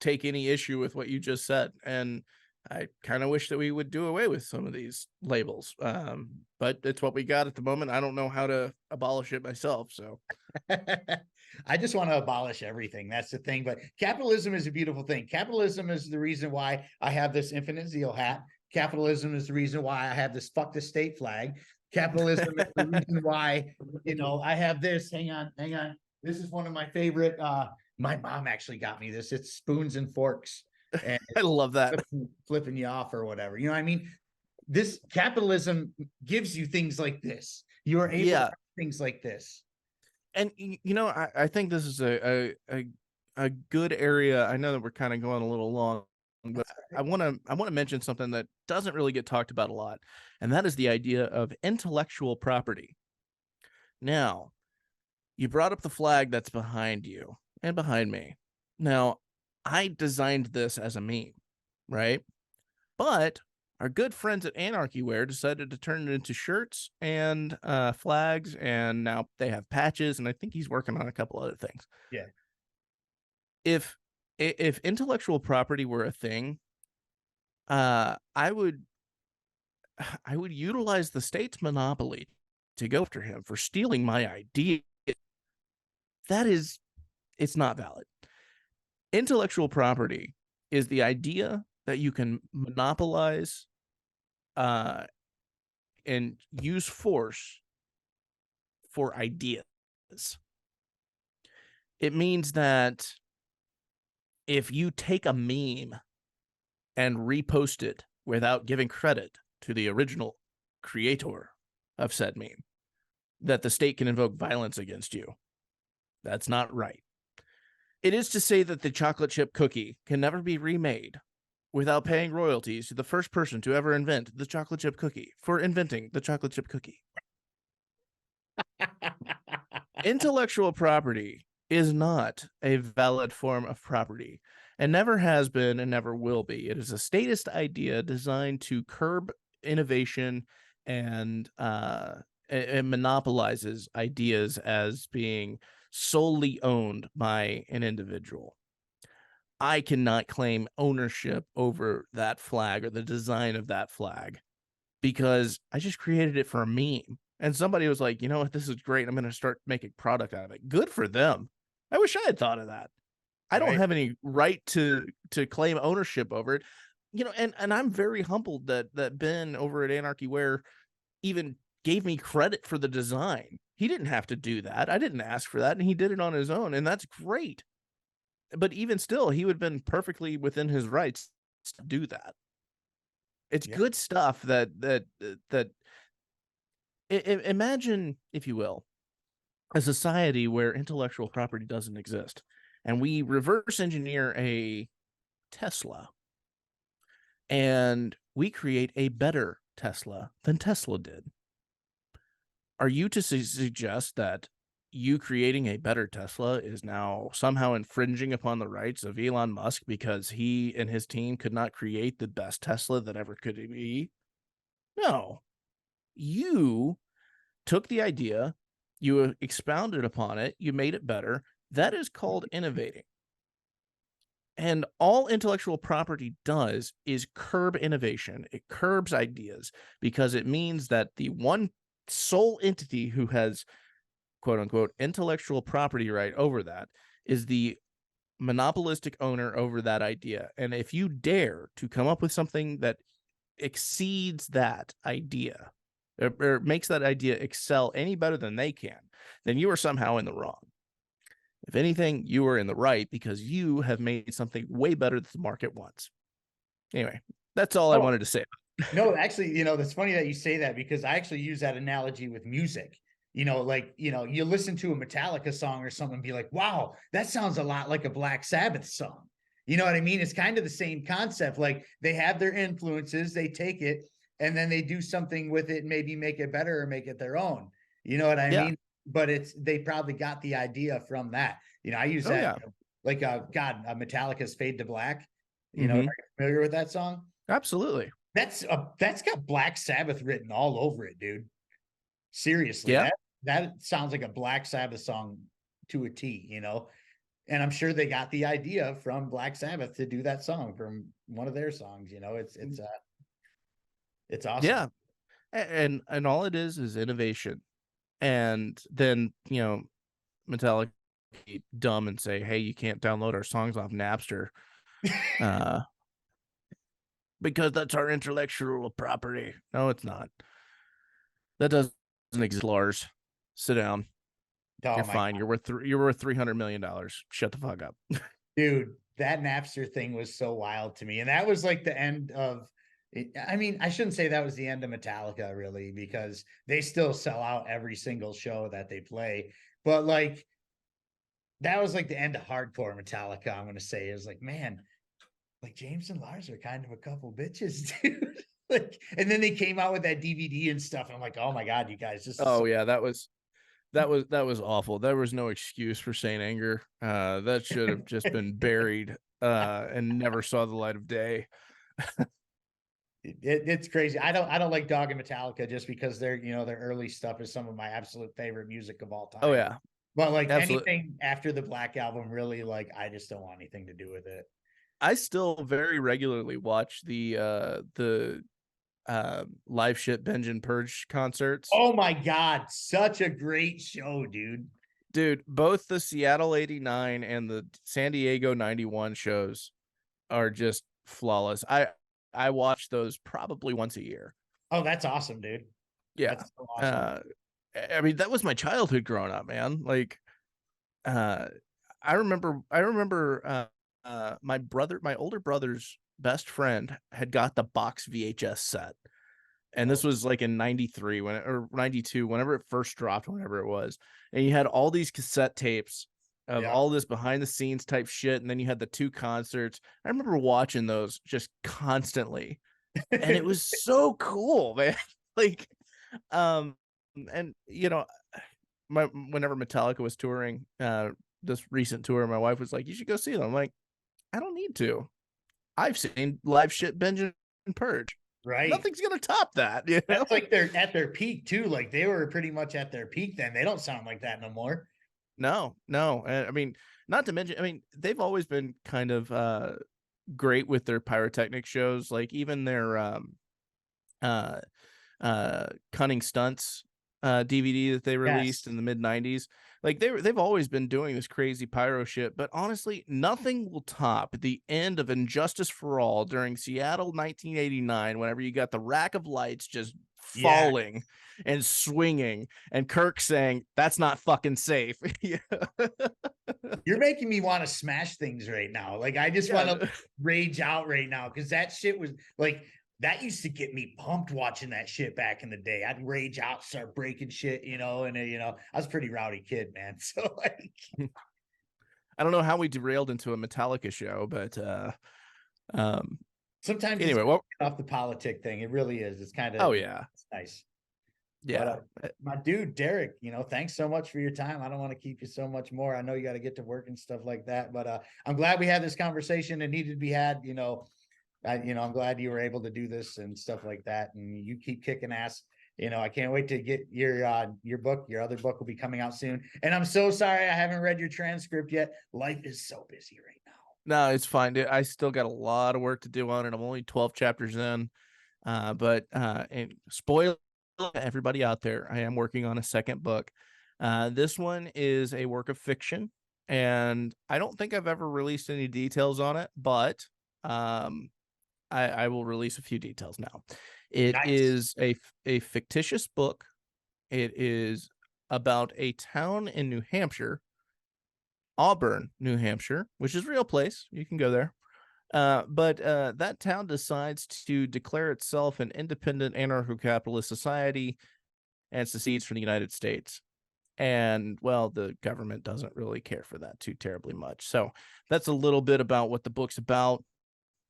take any issue with what you just said, and I kind of wish that we would do away with some of these labels. But it's what we got at the moment. I don't know how to abolish it myself. So I just want to abolish everything. That's the thing. But capitalism is a beautiful thing. Capitalism is the reason why I have this Infinite Zeal hat. Capitalism is the reason why I have this fuck the state flag. Capitalism is the reason why, I have this. Hang on. This is one of my favorite. My mom actually got me this. It's Spoons and Forks. And I love that. flipping you off or whatever. You know what I mean? This capitalism gives you things like this. You are able to have things like this. And I think this is a good area. I know that we're kind of going a little long, but I want to mention something that doesn't really get talked about a lot, and that is the idea of intellectual property. Now, you brought up the flag that's behind you and behind me. Now, I designed this as a meme, right? But our good friends at AnarchyWear decided to turn it into shirts and flags, and now they have patches, and I think he's working on a couple other things. Yeah. If intellectual property were a thing, I would I would utilize the state's monopoly to go after him for stealing my idea. That is, it's not valid. Intellectual property is the idea that you can monopolize and use force for ideas. It means that if you take a meme and repost it without giving credit to the original creator of said meme, that the state can invoke violence against you. That's not right. It is to say that the chocolate chip cookie can never be remade without paying royalties to the first person to ever invent the chocolate chip cookie for inventing the chocolate chip cookie. Intellectual property is not a valid form of property and never has been and never will be. It is a statist idea designed to curb innovation and it monopolizes ideas as being solely owned by an individual. I cannot claim ownership over that flag or the design of that flag because I just created it for a meme. And somebody was like, you know what, this is great. I'm going to start making product out of it. Good for them. I wish I had thought of that. I don't have any right to claim ownership over it. You know, and I'm very humbled that Ben over at AnarchyWear even gave me credit for the design. He didn't have to do that. I didn't ask for that, and he did it on his own, and that's great. But even still, he would have been perfectly within his rights to do that. It's good stuff that imagine, if you will, a society where intellectual property doesn't exist, and we reverse engineer a Tesla, and we create a better Tesla than Tesla did. Are you to suggest that you creating a better Tesla is now somehow infringing upon the rights of Elon Musk because he and his team could not create the best Tesla that ever could be? No. You took the idea, you expounded upon it, you made it better. That is called innovating. And all intellectual property does is curb innovation. It curbs ideas because it means that the one sole entity who has, quote unquote, intellectual property right over that is the monopolistic owner over that idea. And if you dare to come up with something that exceeds that idea or makes that idea excel any better than they can, then you are somehow in the wrong. If anything, you are in the right because you have made something way better that the market wants. Anyway, that's all I wanted to say. No, actually, you know, that's funny that you say that because I actually use that analogy with music. You know, like, you know, you listen to a Metallica song or something and be like, wow, that sounds a lot like a Black Sabbath song. You know what I mean? It's kind of the same concept. Like they have their influences, they take it, and then they do something with it and maybe make it better or make it their own. You know what I mean? But they probably got the idea from that. You know, I use that like Metallica's Fade to Black. You know, are you familiar with that song? Absolutely. That's got Black Sabbath written all over it, dude. Seriously, that sounds like a Black Sabbath song to a T, you know. And I'm sure they got the idea from Black Sabbath to do that song from one of their songs, you know. It's awesome. Yeah. And all it is innovation. And then, you know, Metallica dumb and say, hey, you can't download our songs off Napster. Because that's our intellectual property. No, it's not. That doesn't exist, Lars. Sit down. Oh, you're fine. You're worth $300 million. Shut the fuck up. Dude, that Napster thing was so wild to me. And that was like the end of I mean, I shouldn't say that was the end of Metallica, really, because they still sell out every single show that they play. But like, that was like the end of hardcore Metallica. I'm going to say is like, man, like James and Lars are kind of a couple bitches, dude. Like, and then they came out with that DVD and stuff. And I'm like, oh my God, you guys just. Oh, yeah, that was awful. There was no excuse for Saint Anger. That should have just been buried and never saw the light of day. It's crazy. I don't like Dog and Metallica just because their early stuff is some of my absolute favorite music of all time. Oh yeah. But like anything after the Black Album, really, like I just don't want anything to do with it. I still very regularly watch the live shit binge and purge concerts. Oh my God, such a great show, dude. Dude, both the Seattle 89 and the San Diego 91 shows are just flawless. I watch those probably once a year. Oh, that's awesome, dude. Yeah. That's so awesome. I mean, that was my childhood growing up, man. Like, I remember my older brother's best friend had got the box VHS set. And this was like in 93 or 92, whenever it first dropped, whenever it was. And you had all these cassette tapes of all this behind the scenes type shit. And then you had the 2 concerts. I remember watching those just constantly. And it was so cool, man. Like, and you know, whenever Metallica was touring, this recent tour, my wife was like, "You should go see them." I'm like, "I don't need to. I've seen live shit binge and purge. Right. Nothing's gonna top that." You know? That's like they're at their peak too. Like they were pretty much at their peak then. They don't sound like that no more. No. I mean, not to mention, I mean, they've always been kind of great with their pyrotechnic shows, like even their Cunning Stunts DVD that they released in the mid 90s. Like they've always been doing this crazy pyro shit, but honestly, nothing will top the end of Injustice for All during Seattle 1989, whenever you got the rack of lights just falling and swinging and Kirk saying, "That's not fucking safe." You're making me want to smash things right now. Like I just want to rage out right now because that shit was like that used to get me pumped watching that shit back in the day. I'd rage out, start breaking shit, and I was a pretty rowdy kid, man. So like, I don't know how we derailed into a Metallica show, but sometimes anyway, off the politic thing. It really is. It's kind of it's nice. Yeah. But, my dude, Derek, thanks so much for your time. I don't want to keep you so much more. I know you got to get to work and stuff like that, but I'm glad we had this conversation. It needed to be had, I'm glad you were able to do this and stuff like that. And you keep kicking ass. I can't wait to get your book. Your other book will be coming out soon. And I'm so sorry I haven't read your transcript yet. Life is so busy right now. No, it's fine. I still got a lot of work to do on it. I'm only 12 chapters in. And spoiler everybody out there, I am working on a second book. This one is a work of fiction, and I don't think I've ever released any details on it, but I will release a few details now. It is a fictitious book. It is about a town in New Hampshire, Auburn, New Hampshire, which is a real place. You can go there. But that town decides to declare itself an independent anarcho-capitalist society and secedes from the United States. And, well, the government doesn't really care for that too terribly much. So that's a little bit about what the book's about.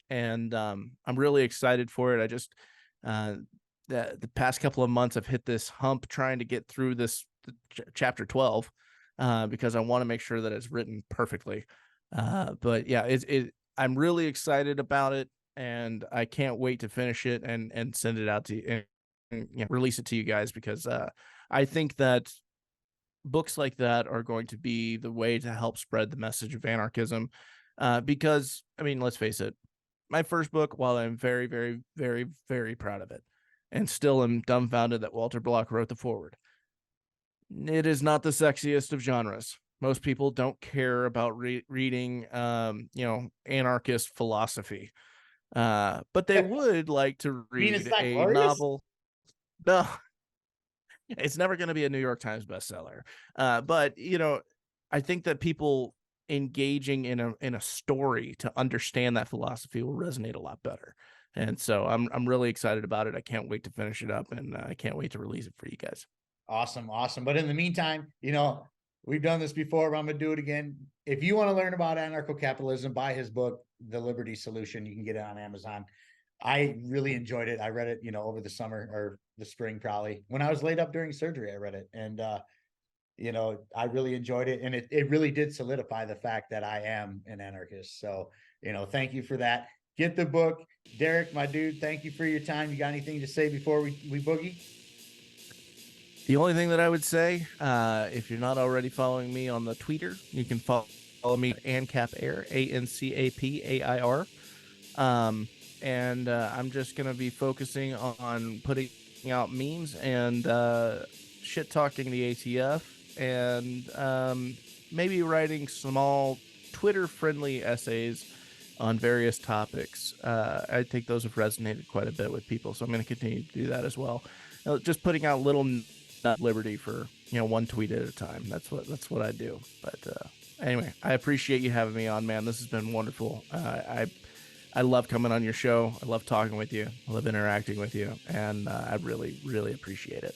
And I'm really excited for it. I just, the past couple of months, I've hit this hump trying to get through this chapter 12 because I want to make sure that it's written perfectly. But yeah, I'm really excited about it, and I can't wait to finish it and send it out to you and release it to you guys, because I think that books like that are going to be the way to help spread the message of anarchism. Because, I mean, let's face it, my first book, while I'm very, very, very, very proud of it, and still am dumbfounded that Walter Block wrote the foreword, it is not the sexiest of genres. Most people don't care about reading, anarchist philosophy, but they would like to read a novel. No, it's never going to be a New York Times bestseller. But I think that people engaging in a story to understand that philosophy will resonate a lot better. And so I'm really excited about it. I can't wait to finish it up, and I can't wait to release it for you guys. Awesome. But in the meantime, we've done this before, but I'm going to do it again. If you want to learn about anarcho-capitalism, buy his book, The Liberty Solution. You can get it on Amazon. I really enjoyed it. I read it, over the summer or the spring, probably when I was laid up during surgery. I read it, and I really enjoyed it, and it really did solidify the fact that I am an anarchist. So, thank you for that. Get the book, Derek, my dude. Thank you for your time. You got anything to say before we boogie? The only thing that I would say, if you're not already following me on the Twitter, you can follow me at AncapAir, ANCAPAIR. and I'm just gonna be focusing on putting out memes and shit talking the ATF, and maybe writing small Twitter friendly essays on various topics. I think those have resonated quite a bit with people, so I'm going to continue to do that as well. Just putting out little liberty for one tweet at a time. That's what I do. But anyway, I appreciate you having me on, man. This has been wonderful. I love coming on your show. I love talking with you. I love interacting with you, and I really, really appreciate it.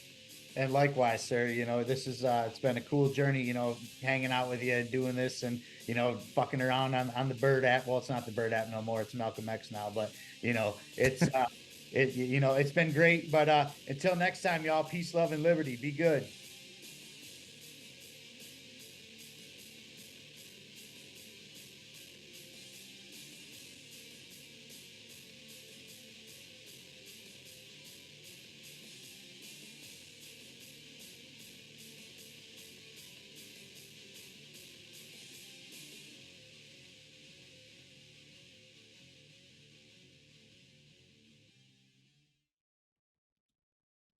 And likewise, sir, this is, it's been a cool journey, hanging out with you, doing this, and, fucking around on the Bird app. Well, it's not the Bird app no more. It's Malcolm X now, but it's, it's been great. But until next time, y'all, peace, love, and liberty. Be good.